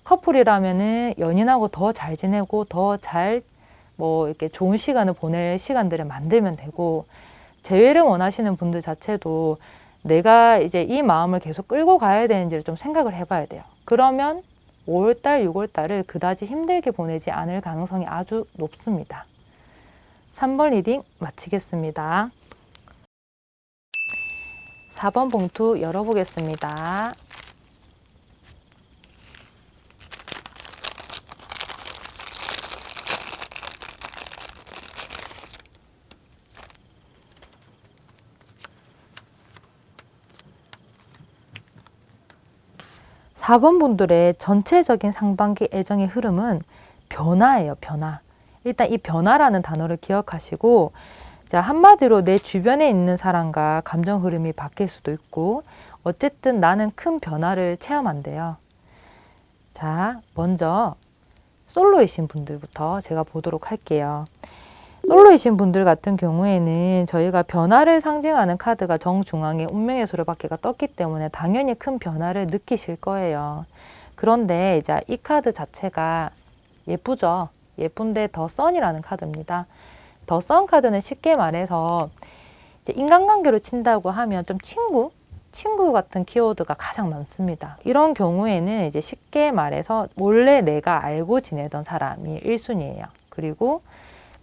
커플이라면은 연인하고 더 잘 지내고 더 잘 뭐 이렇게 좋은 시간을 보낼 시간들을 만들면 되고 재회를 원하시는 분들 자체도 내가 이제 이 마음을 계속 끌고 가야 되는지를 좀 생각을 해봐야 돼요. 그러면 5월달, 6월달을 그다지 힘들게 보내지 않을 가능성이 아주 높습니다. 3번 리딩 마치겠습니다. 4번 봉투 열어보겠습니다. 4번 분들의 전체적인 상반기 애정의 흐름은 변화예요, 변화. 일단 이 변화라는 단어를 기억하시고, 자, 한마디로 내 주변에 있는 사람과 감정 흐름이 바뀔 수도 있고, 어쨌든 나는 큰 변화를 체험한대요. 자, 먼저 솔로이신 분들부터 제가 보도록 할게요. 솔로이신 분들 같은 경우에는 저희가 변화를 상징하는 카드가 정중앙에 운명의 수레바퀴가 떴기 때문에 당연히 큰 변화를 느끼실 거예요. 그런데 이제 이 카드 자체가 예쁘죠? 예쁜데 더 선이라는 카드입니다. 더 선 카드는 쉽게 말해서 이제 인간관계로 친다고 하면 좀 친구 같은 키워드가 가장 많습니다. 이런 경우에는 이제 쉽게 말해서 원래 내가 알고 지내던 사람이 1순위예요. 그리고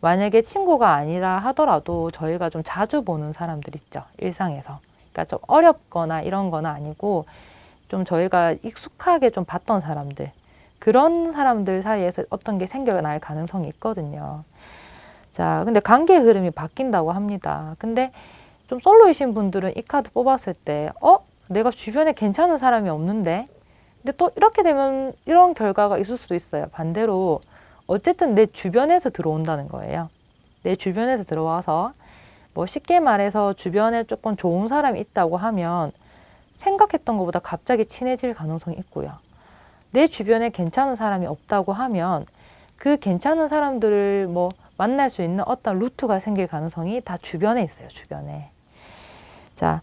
만약에 친구가 아니라 하더라도 저희가 좀 자주 보는 사람들 있죠. 일상에서. 그러니까 좀 어렵거나 이런 거는 아니고 좀 저희가 익숙하게 좀 봤던 사람들. 그런 사람들 사이에서 어떤 게 생겨날 가능성이 있거든요. 자, 근데 관계 흐름이 바뀐다고 합니다. 근데 좀 솔로이신 분들은 이 카드 뽑았을 때 내가 주변에 괜찮은 사람이 없는데? 근데 또 이렇게 되면 이런 결과가 있을 수도 있어요. 반대로 어쨌든 내 주변에서 들어온다는 거예요. 내 주변에서 들어와서 뭐 쉽게 말해서 주변에 조금 좋은 사람이 있다고 하면 생각했던 것보다 갑자기 친해질 가능성이 있고요. 내 주변에 괜찮은 사람이 없다고 하면 그 괜찮은 사람들을 뭐 만날 수 있는 어떤 루트가 생길 가능성이 다 주변에 있어요. 주변에. 자,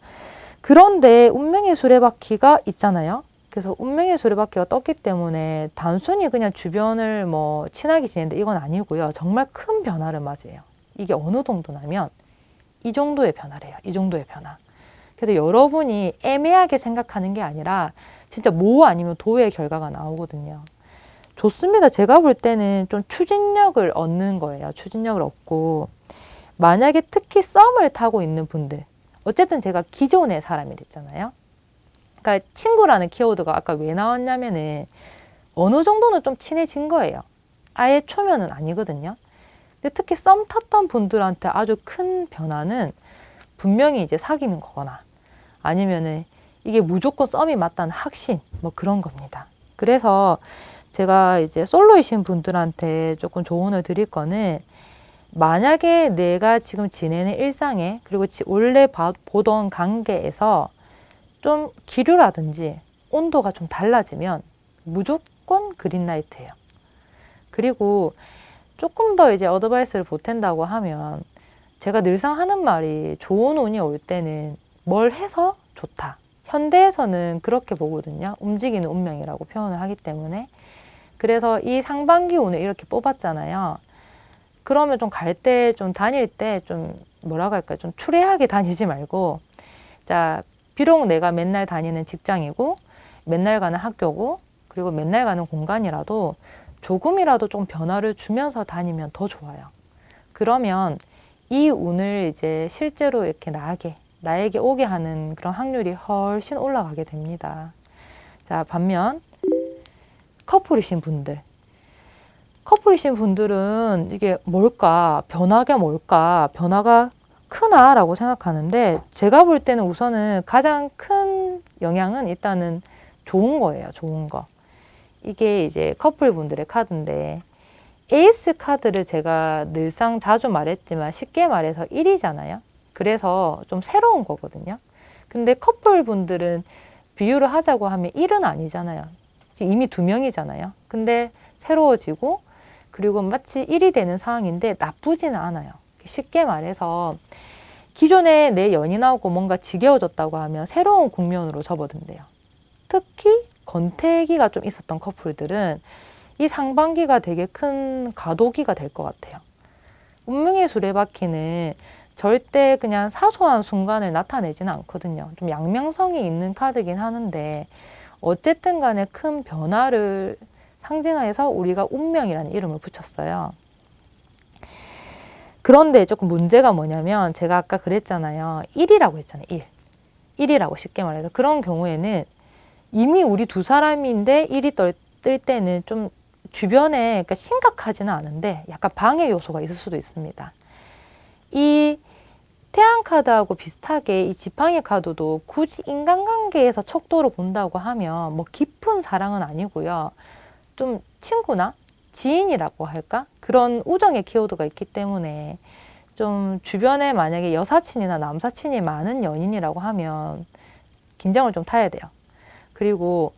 그런데 운명의 수레바퀴가 있잖아요. 그래서 운명의 수레바퀴가 떴기 때문에 단순히 그냥 주변을 뭐 친하게 지낸다 이건 아니고요. 정말 큰 변화를 맞이해요. 이게 어느 정도냐면 이 정도의 변화래요. 이 정도의 변화. 그래서 여러분이 애매하게 생각하는 게 아니라 진짜 모 아니면 도의 결과가 나오거든요. 좋습니다. 제가 볼 때는 좀 추진력을 얻는 거예요. 추진력을 얻고 만약에 특히 썸을 타고 있는 분들 어쨌든 제가 기존의 사람이 됐잖아요. 그러니까 친구라는 키워드가 아까 왜 나왔냐면은 어느 정도는 좀 친해진 거예요. 아예 초면은 아니거든요. 근데 특히 썸 탔던 분들한테 아주 큰 변화는 분명히 이제 사귀는 거거나 아니면은 이게 무조건 썸이 맞다는 확신 뭐 그런 겁니다. 그래서 제가 이제 솔로이신 분들한테 조금 조언을 드릴 거는 만약에 내가 지금 지내는 일상에 그리고 원래 보던 관계에서 좀 기류라든지 온도가 좀 달라지면 무조건 그린라이트예요. 그리고 조금 더 이제 어드바이스를 보탠다고 하면 제가 늘상 하는 말이 좋은 운이 올 때는 뭘 해서 좋다. 현대에서는 그렇게 보거든요. 움직이는 운명이라고 표현을 하기 때문에. 그래서 이 상반기 운을 이렇게 뽑았잖아요. 그러면 좀 갈 때, 좀 다닐 때 좀 뭐라고 할까요? 좀 추레하게 다니지 말고 자, 비록 내가 맨날 다니는 직장이고 맨날 가는 학교고 그리고 맨날 가는 공간이라도 조금이라도 좀 변화를 주면서 다니면 더 좋아요. 그러면 이 운을 이제 실제로 이렇게 나에게 오게 하는 그런 확률이 훨씬 올라가게 됩니다. 자, 반면 커플이신 분들. 커플이신 분들은 이게 뭘까? 변화가 뭘까? 변화가 크나? 라고 생각하는데 제가 볼 때는 우선은 가장 큰 영향은 일단은 좋은 거예요. 좋은 거. 이게 이제 커플분들의 카드인데 에이스 카드를 제가 늘상 자주 말했지만 쉽게 말해서 1이잖아요. 그래서 좀 새로운 거거든요. 근데 커플분들은 비유를 하자고 하면 1은 아니잖아요. 이미 2명이잖아요. 근데 새로워지고 그리고 마치 1이 되는 상황인데 나쁘지는 않아요. 쉽게 말해서 기존에 내 연인하고 뭔가 지겨워졌다고 하면 새로운 국면으로 접어든대요. 특히 권태기가 좀 있었던 커플들은 이 상반기가 되게 큰 과도기가 될 것 같아요. 운명의 수레바퀴는 절대 그냥 사소한 순간을 나타내지는 않거든요. 좀 양면성이 있는 카드긴 하는데 어쨌든 간에 큰 변화를 상징해서 우리가 운명이라는 이름을 붙였어요. 그런데 조금 문제가 뭐냐면 제가 아까 그랬잖아요. 1이라고 했잖아요. 1. 1이라고 쉽게 말해서 그런 경우에는 이미 우리 두 사람인데 1이 뜰 때는 좀 주변에 그러니까 심각하지는 않은데 약간 방해 요소가 있을 수도 있습니다. 이 태양 카드하고 비슷하게 이 지팡이 카드도 굳이 인간관계에서 척도로 본다고 하면 뭐 깊은 사랑은 아니고요. 좀 친구나 지인이라고 할까? 그런 우정의 키워드가 있기 때문에 좀 주변에 만약에 여사친이나 남사친이 많은 연인이라고 하면 긴장을 좀 타야 돼요. 그리고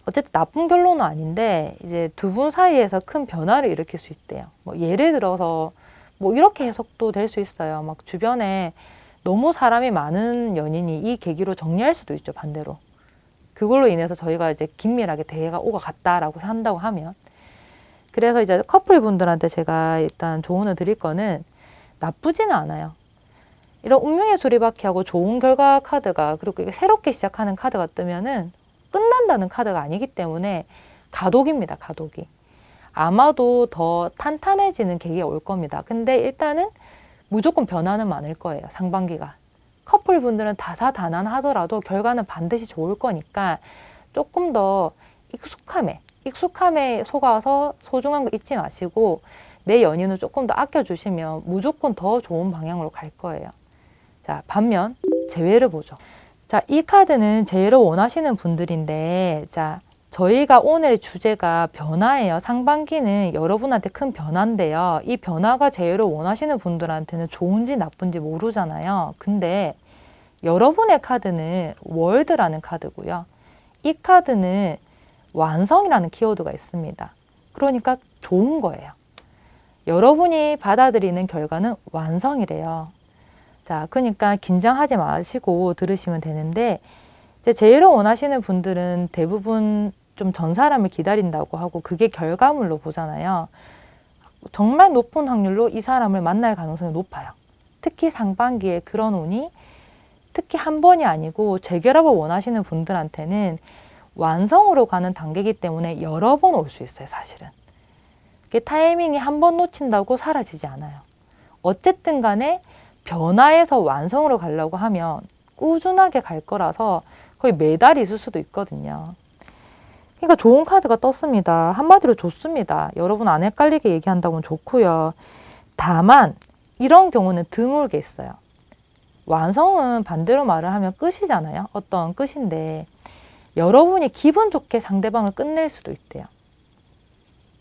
어쨌든 나쁜 결론은 아닌데 이제 두 분 사이에서 큰 변화를 일으킬 수 있대요. 뭐 예를 들어서 뭐 이렇게 해석도 될 수 있어요. 막 주변에 너무 사람이 많은 연인이 이 계기로 정리할 수도 있죠. 반대로. 그걸로 인해서 저희가 이제 긴밀하게 대화가 오가 갔다라고 한다고 하면 그래서 이제 커플분들한테 제가 일단 조언을 드릴 거는 나쁘지는 않아요. 이런 운명의 수리바퀴하고 좋은 결과 카드가 그리고 새롭게 시작하는 카드가 뜨면은 끝난다는 카드가 아니기 때문에 가독입니다. 가독이. 아마도 더 탄탄해지는 계기가 올 겁니다. 근데 일단은 무조건 변화는 많을 거예요. 상반기가. 커플분들은 다사다난하더라도 결과는 반드시 좋을 거니까 조금 더 익숙함에 속아서 소중한 거 잊지 마시고 내 연인을 조금 더 아껴주시면 무조건 더 좋은 방향으로 갈 거예요. 자, 반면 재회를 보죠. 자, 이 카드는 재회를 원하시는 분들인데 자, 저희가 오늘의 주제가 변화예요. 상반기는 여러분한테 큰 변화인데요. 이 변화가 재회를 원하시는 분들한테는 좋은지 나쁜지 모르잖아요. 근데 여러분의 카드는 월드라는 카드고요. 이 카드는 완성이라는 키워드가 있습니다. 그러니까 좋은 거예요. 여러분이 받아들이는 결과는 완성이래요. 자, 그러니까 긴장하지 마시고 들으시면 되는데 이제 재회를 원하시는 분들은 대부분 좀 전 사람을 기다린다고 하고 그게 결과물로 보잖아요. 정말 높은 확률로 이 사람을 만날 가능성이 높아요. 특히 상반기에 그런 운이 특히 한 번이 아니고 재결합을 원하시는 분들한테는 완성으로 가는 단계이기 때문에 여러 번 올 수 있어요. 사실은. 이게 타이밍이 한 번 놓친다고 사라지지 않아요. 어쨌든 간에 변화에서 완성으로 가려고 하면 꾸준하게 갈 거라서 거의 매달 있을 수도 있거든요. 그러니까 좋은 카드가 떴습니다. 한마디로 좋습니다. 여러분 안 헷갈리게 얘기한다면 좋고요. 다만 이런 경우는 드물게 있어요. 완성은 반대로 말을 하면 끝이잖아요. 어떤 끝인데 여러분이 기분 좋게 상대방을 끝낼 수도 있대요.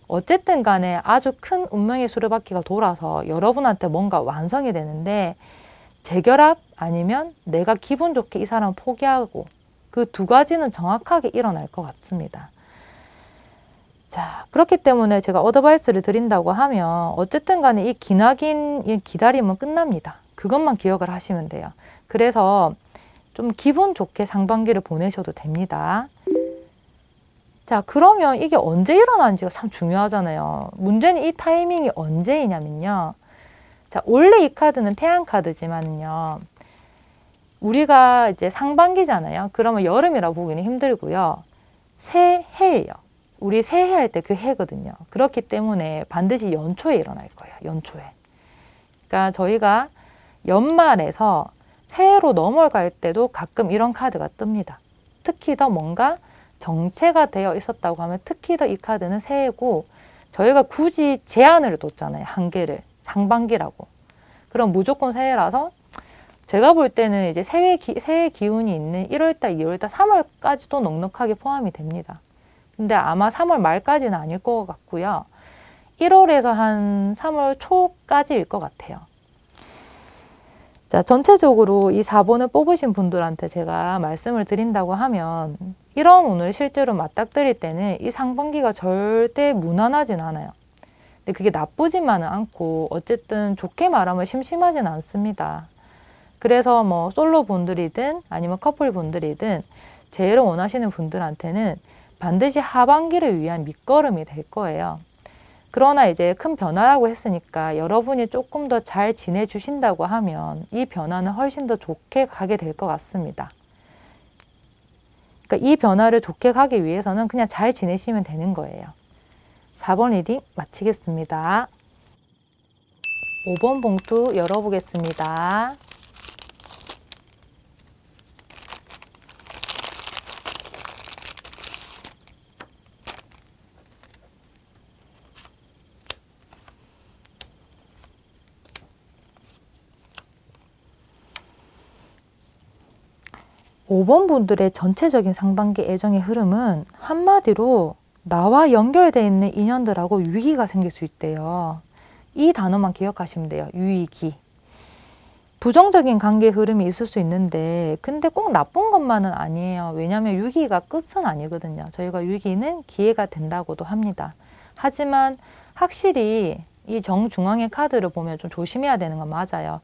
어쨌든 간에 아주 큰 운명의 수레바퀴가 돌아서 여러분한테 뭔가 완성이 되는데 재결합 아니면 내가 기분 좋게 이 사람을 포기하고 그 두 가지는 정확하게 일어날 것 같습니다. 자, 그렇기 때문에 제가 어드바이스를 드린다고 하면 어쨌든 간에 이 기나긴 이 기다림은 끝납니다. 그것만 기억을 하시면 돼요. 그래서 좀 기분 좋게 상반기를 보내셔도 됩니다. 자, 그러면 이게 언제 일어나는지가 참 중요하잖아요. 문제는 이 타이밍이 언제이냐면요. 자, 원래 이 카드는 태양 카드지만요. 우리가 이제 상반기잖아요. 그러면 여름이라 보기는 힘들고요. 새해예요. 우리 새해 할 때 그 해거든요. 그렇기 때문에 반드시 연초에 일어날 거예요. 연초에. 그러니까 저희가 연말에서 새해로 넘어갈 때도 가끔 이런 카드가 뜹니다. 특히 더 뭔가 정체가 되어 있었다고 하면 특히 더 이 카드는 새해고, 저희가 굳이 제한을 뒀잖아요. 한계를. 상반기라고. 그럼 무조건 새해라서 제가 볼 때는 이제 새해 기운이 있는 1월달, 2월달, 3월까지도 넉넉하게 포함이 됩니다. 근데 아마 3월 말까지는 아닐 것 같고요. 1월에서 한 3월 초까지일 것 같아요. 자, 전체적으로 이 4번을 뽑으신 분들한테 제가 말씀을 드린다고 하면 이런 운을 실제로 맞닥뜨릴 때는 이 상반기가 절대 무난하진 않아요. 근데 그게 나쁘지만은 않고 어쨌든 좋게 말하면 심심하진 않습니다. 그래서 뭐 솔로 분들이든 아니면 커플 분들이든 제일 원하시는 분들한테는 반드시 하반기를 위한 밑거름이 될 거예요. 그러나 이제 큰 변화라고 했으니까 여러분이 조금 더 잘 지내주신다고 하면 이 변화는 훨씬 더 좋게 가게 될 것 같습니다. 그러니까 이 변화를 좋게 가기 위해서는 그냥 잘 지내시면 되는 거예요. 4번 리딩 마치겠습니다. 5번 봉투 열어보겠습니다. 오 번 분들의 전체적인 상반기 애정의 흐름은 한마디로 나와 연결되어 있는 인연들하고 위기가 생길 수 있대요. 이 단어만 기억하시면 돼요. 위기. 부정적인 관계 흐름이 있을 수 있는데 근데 꼭 나쁜 것만은 아니에요. 왜냐하면 위기가 끝은 아니거든요. 저희가 위기는 기회가 된다고도 합니다. 하지만 확실히 이 정중앙의 카드를 보면 좀 조심해야 되는 건 맞아요.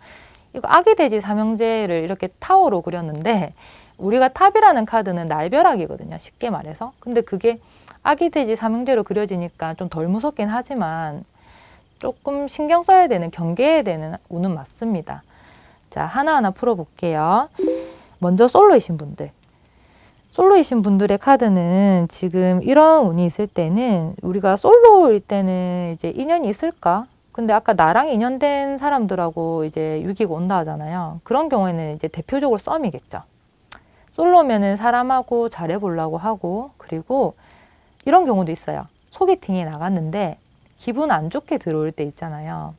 이거 아기돼지 삼형제를 이렇게 타워로 그렸는데 우리가 탑이라는 카드는 날벼락이거든요. 쉽게 말해서. 근데 그게 아기돼지 삼형제로 그려지니까 좀 덜 무섭긴 하지만 조금 신경 써야 되는, 경계해야 되는 운은 맞습니다. 자, 하나하나 풀어볼게요. 먼저 솔로이신 분들. 솔로이신 분들의 카드는 지금 이런 운이 있을 때는 우리가 솔로일 때는 이제 인연이 있을까? 근데 아까 나랑 인연된 사람들하고 이제 위기가 온다 하잖아요. 그런 경우에는 이제 대표적으로 썸이겠죠. 솔로면은 사람하고 잘해보려고 하고, 그리고 이런 경우도 있어요. 소개팅에 나갔는데 기분 안 좋게 들어올 때 있잖아요.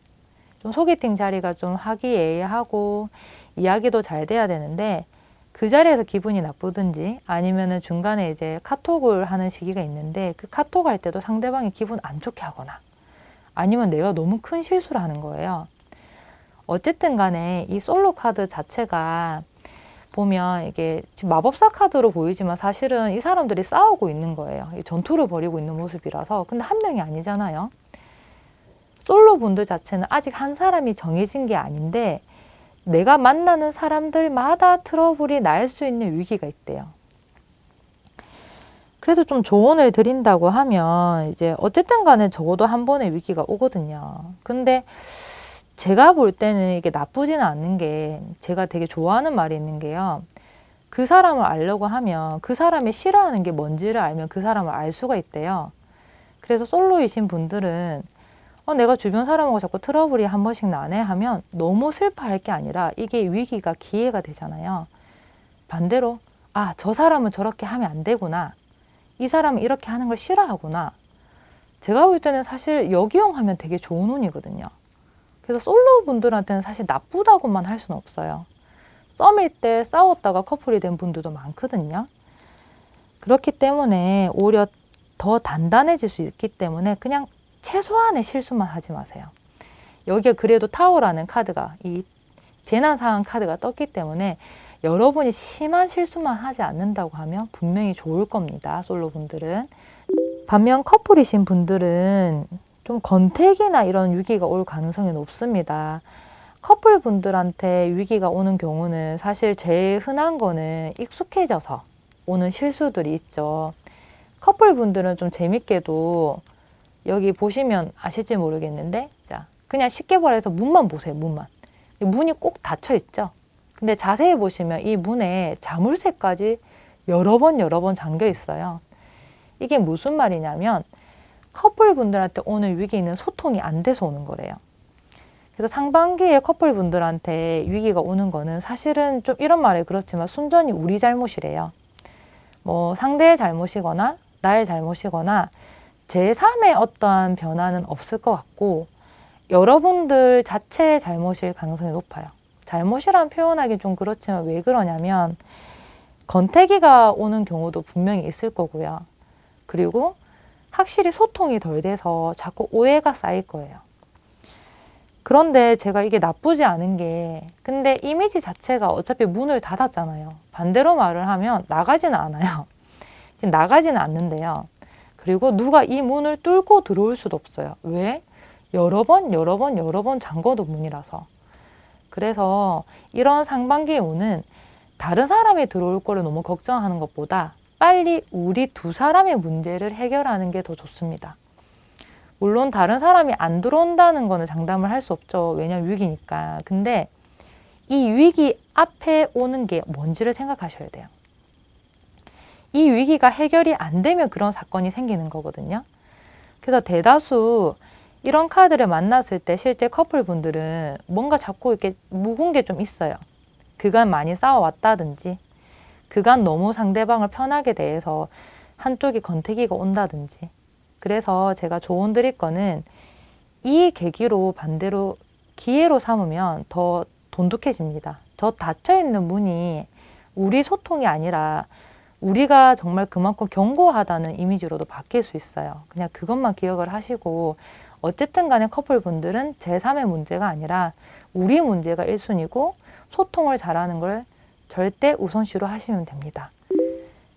좀 소개팅 자리가 좀 화기애애하고 이야기도 잘 돼야 되는데 그 자리에서 기분이 나쁘든지 아니면은 중간에 이제 카톡을 하는 시기가 있는데 그 카톡 할 때도 상대방이 기분 안 좋게 하거나 아니면 내가 너무 큰 실수를 하는 거예요. 어쨌든 간에 이 솔로 카드 자체가 보면 이게 지금 마법사 카드로 보이지만 사실은 이 사람들이 싸우고 있는 거예요. 전투를 벌이고 있는 모습이라서. 근데 한 명이 아니잖아요. 솔로 분들 자체는 아직 한 사람이 정해진 게 아닌데 내가 만나는 사람들마다 트러블이 날 수 있는 위기가 있대요. 그래서 좀 조언을 드린다고 하면 이제 어쨌든 간에 적어도 한 번의 위기가 오거든요. 근데 제가 볼 때는 이게 나쁘지는 않는 게 제가 되게 좋아하는 말이 있는 게요. 그 사람을 알려고 하면 그 사람이 싫어하는 게 뭔지를 알면 그 사람을 알 수가 있대요. 그래서 솔로이신 분들은 내가 주변 사람하고 자꾸 트러블이 한 번씩 나네 하면 너무 슬퍼할 게 아니라 이게 위기가 기회가 되잖아요. 반대로 저 사람은 저렇게 하면 안 되구나. 이 사람은 이렇게 하는 걸 싫어하구나. 제가 볼 때는 사실 역이용하면 되게 좋은 운이거든요. 그래서 솔로 분들한테는 사실 나쁘다고만 할 수는 없어요. 썸일 때 싸웠다가 커플이 된 분들도 많거든요. 그렇기 때문에 오히려 더 단단해질 수 있기 때문에 그냥 최소한의 실수만 하지 마세요. 여기에 그래도 타워라는 카드가 이 재난상황 카드가 떴기 때문에 여러분이 심한 실수만 하지 않는다고 하면 분명히 좋을 겁니다. 솔로분들은. 반면 커플이신 분들은 좀 권태기나 이런 위기가 올 가능성이 높습니다. 커플분들한테 위기가 오는 경우는 사실 제일 흔한 거는 익숙해져서 오는 실수들이 있죠. 커플분들은 좀 재밌게도 여기 보시면 아실지 모르겠는데 자, 그냥 쉽게 말해서 문만 보세요. 문만. 문이 꼭 닫혀 있죠. 근데 자세히 보시면 이 문에 자물쇠까지 여러 번 잠겨 있어요. 이게 무슨 말이냐면 커플분들한테 오는 위기는 소통이 안 돼서 오는 거래요. 그래서 상반기에 커플분들한테 위기가 오는 거는 사실은 좀 이런 말이 그렇지만 순전히 우리 잘못이래요. 뭐 상대의 잘못이거나 나의 잘못이거나 제3의 어떠한 변화는 없을 것 같고 여러분들 자체의 잘못일 가능성이 높아요. 잘못이란 표현하기 좀 그렇지만 왜 그러냐면 권태기가 오는 경우도 분명히 있을 거고요. 그리고 확실히 소통이 덜 돼서 자꾸 오해가 쌓일 거예요. 그런데 제가 이게 나쁘지 않은 게 근데 이미지 자체가 어차피 문을 닫았잖아요. 반대로 말을 하면 나가지는 않아요. 지금 나가지는 않는데요. 그리고 누가 이 문을 뚫고 들어올 수도 없어요. 왜? 여러 번 잠궈둔 문이라서. 그래서 이런 상반기에 오는 다른 사람이 들어올 거를 너무 걱정하는 것보다 빨리 우리 두 사람의 문제를 해결하는 게 더 좋습니다. 물론 다른 사람이 안 들어온다는 거는 장담을 할 수 없죠. 왜냐면 위기니까. 근데 이 위기 앞에 오는 게 뭔지를 생각하셔야 돼요. 이 위기가 해결이 안 되면 그런 사건이 생기는 거거든요. 그래서 대다수 이런 카드를 만났을 때 실제 커플분들은 뭔가 자꾸 이렇게 묵은 게 좀 있어요. 그간 많이 싸워왔다든지 그간 너무 상대방을 편하게 대해서 한쪽이 권태기가 온다든지 그래서 제가 조언 드릴 거는 이 계기로 반대로 기회로 삼으면 더 돈독해집니다. 저 닫혀있는 문이 우리 소통이 아니라 우리가 정말 그만큼 견고하다는 이미지로도 바뀔 수 있어요. 그냥 그것만 기억을 하시고 어쨌든 간에 커플분들은 제3의 문제가 아니라 우리 문제가 1순위고 소통을 잘하는 걸 절대 우선시로 하시면 됩니다.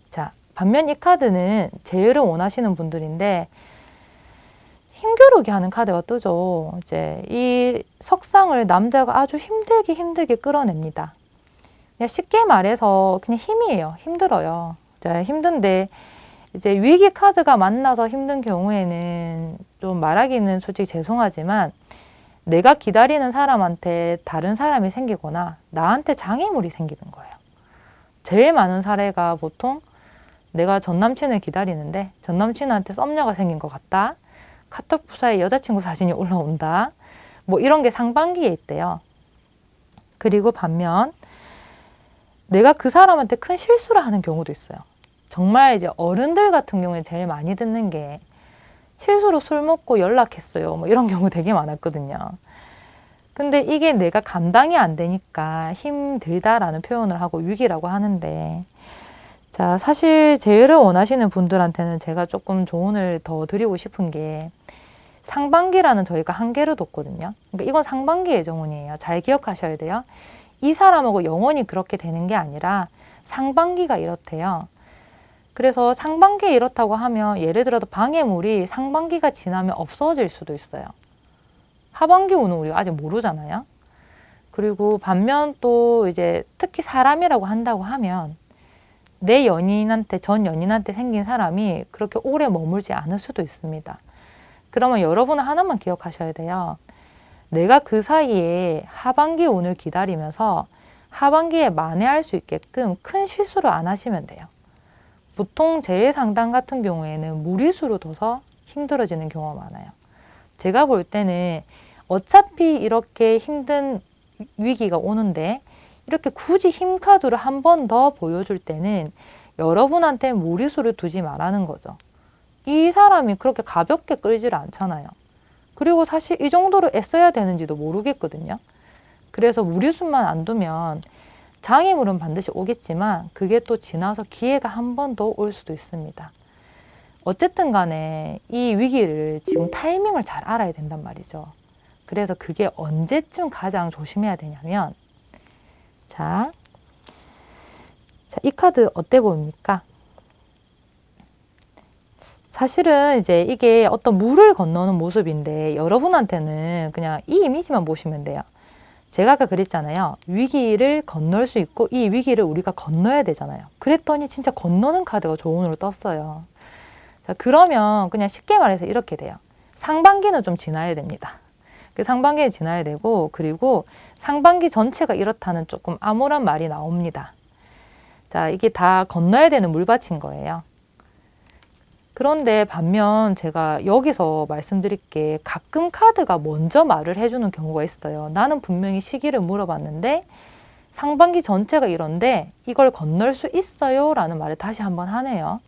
자, 반면 이 카드는 제외를 원하시는 분들인데 힘겨루기 하는 카드가 뜨죠. 이제 이 석상을 남자가 아주 힘들게 끌어냅니다. 그냥 쉽게 말해서 그냥 힘이에요. 힘들어요. 이제 힘든데 이제 위기 카드가 만나서 힘든 경우에는 좀 말하기는 솔직히 죄송하지만 내가 기다리는 사람한테 다른 사람이 생기거나 나한테 장애물이 생기는 거예요. 제일 많은 사례가 보통 내가 전 남친을 기다리는데 전 남친한테 썸녀가 생긴 것 같다. 카톡 부사에 여자친구 사진이 올라온다. 뭐 이런 게 상반기에 있대요. 그리고 반면 내가 그 사람한테 큰 실수를 하는 경우도 있어요. 정말 이제 어른들 같은 경우에 제일 많이 듣는 게 실수로 술 먹고 연락했어요. 뭐 이런 경우 되게 많았거든요. 근데 이게 내가 감당이 안 되니까 힘들다라는 표현을 하고 위기라고 하는데 자, 사실 제외를 원하시는 분들한테는 제가 조금 조언을 더 드리고 싶은 게 상반기라는 저희가 한계를 뒀거든요. 그러니까 이건 상반기의 정운이에요. 잘 기억하셔야 돼요. 이 사람하고 영원히 그렇게 되는 게 아니라 상반기가 이렇대요. 그래서 상반기에 이렇다고 하면 예를 들어서 방해물이 상반기가 지나면 없어질 수도 있어요. 하반기 운은 우리가 아직 모르잖아요. 그리고 반면 또 이제 특히 사람이라고 한다고 하면 내 연인한테, 전 연인한테 생긴 사람이 그렇게 오래 머물지 않을 수도 있습니다. 그러면 여러분은 하나만 기억하셔야 돼요. 내가 그 사이에 하반기 운을 기다리면서 하반기에 만회할 수 있게끔 큰 실수를 안 하시면 돼요. 보통 재해 상담 같은 경우에는 무리수로 둬서 힘들어지는 경우가 많아요. 제가 볼 때는 어차피 이렇게 힘든 위기가 오는데 이렇게 굳이 힘 카드를 한 번 더 보여줄 때는 여러분한테 무리수를 두지 말라는 거죠. 이 사람이 그렇게 가볍게 끌지를 않잖아요. 그리고 사실 이 정도로 애써야 되는지도 모르겠거든요. 그래서 무리수만 안 두면 장애물은 반드시 오겠지만 그게 또 지나서 기회가 한 번 더 올 수도 있습니다. 어쨌든 간에 이 위기를 지금 타이밍을 잘 알아야 된단 말이죠. 그래서 그게 언제쯤 가장 조심해야 되냐면 자, 이 카드 어때 보입니까? 사실은 이제 이게 어떤 물을 건너는 모습인데 여러분한테는 그냥 이 이미지만 보시면 돼요. 제가 아까 그랬잖아요. 위기를 건널 수 있고 이 위기를 우리가 건너야 되잖아요. 그랬더니 진짜 건너는 카드가 조언으로 떴어요. 자, 그러면 그냥 쉽게 말해서 이렇게 돼요. 상반기는 좀 지나야 됩니다. 그 상반기는 지나야 되고 그리고 상반기 전체가 이렇다는 조금 암울한 말이 나옵니다. 자, 이게 다 건너야 되는 물밭인 거예요. 그런데 반면 제가 여기서 말씀드릴 게 가끔 카드가 먼저 말을 해주는 경우가 있어요. 나는 분명히 시기를 물어봤는데 상반기 전체가 이런데 이걸 건널 수 있어요? 라는 말을 다시 한번 하네요.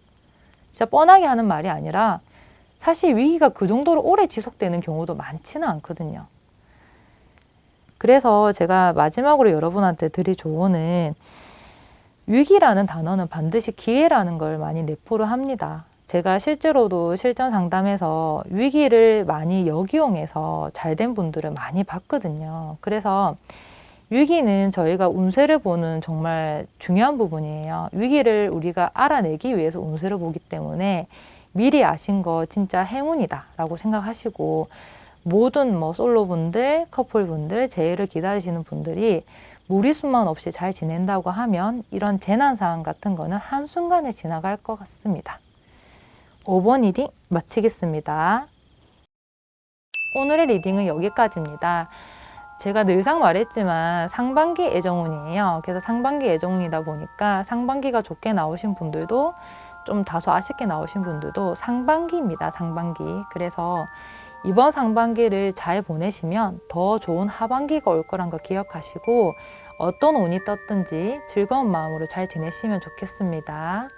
진짜 뻔하게 하는 말이 아니라 사실 위기가 그 정도로 오래 지속되는 경우도 많지는 않거든요. 그래서 제가 마지막으로 여러분한테 드릴 조언은 위기라는 단어는 반드시 기회라는 걸 많이 내포를 합니다. 제가 실제로도 실전 상담에서 위기를 많이 역이용해서 잘된 분들을 많이 봤거든요. 그래서 위기는 저희가 운세를 보는 정말 중요한 부분이에요. 위기를 우리가 알아내기 위해서 운세를 보기 때문에 미리 아신 거 진짜 행운이다 라고 생각하시고, 모든 솔로분들, 커플분들, 재회를 기다리시는 분들이 무리수만 없이 잘 지낸다고 하면 이런 재난 상황 같은 거는 한순간에 지나갈 것 같습니다. 5번 리딩 마치겠습니다. 오늘의 리딩은 여기까지입니다. 제가 늘상 말했지만 상반기 애정운이에요. 그래서 상반기 애정운이다 보니까 상반기가 좋게 나오신 분들도 좀 다소 아쉽게 나오신 분들도 상반기입니다. 상반기. 그래서 이번 상반기를 잘 보내시면 더 좋은 하반기가 올 거란 거 기억하시고 어떤 운이 떴든지 즐거운 마음으로 잘 지내시면 좋겠습니다.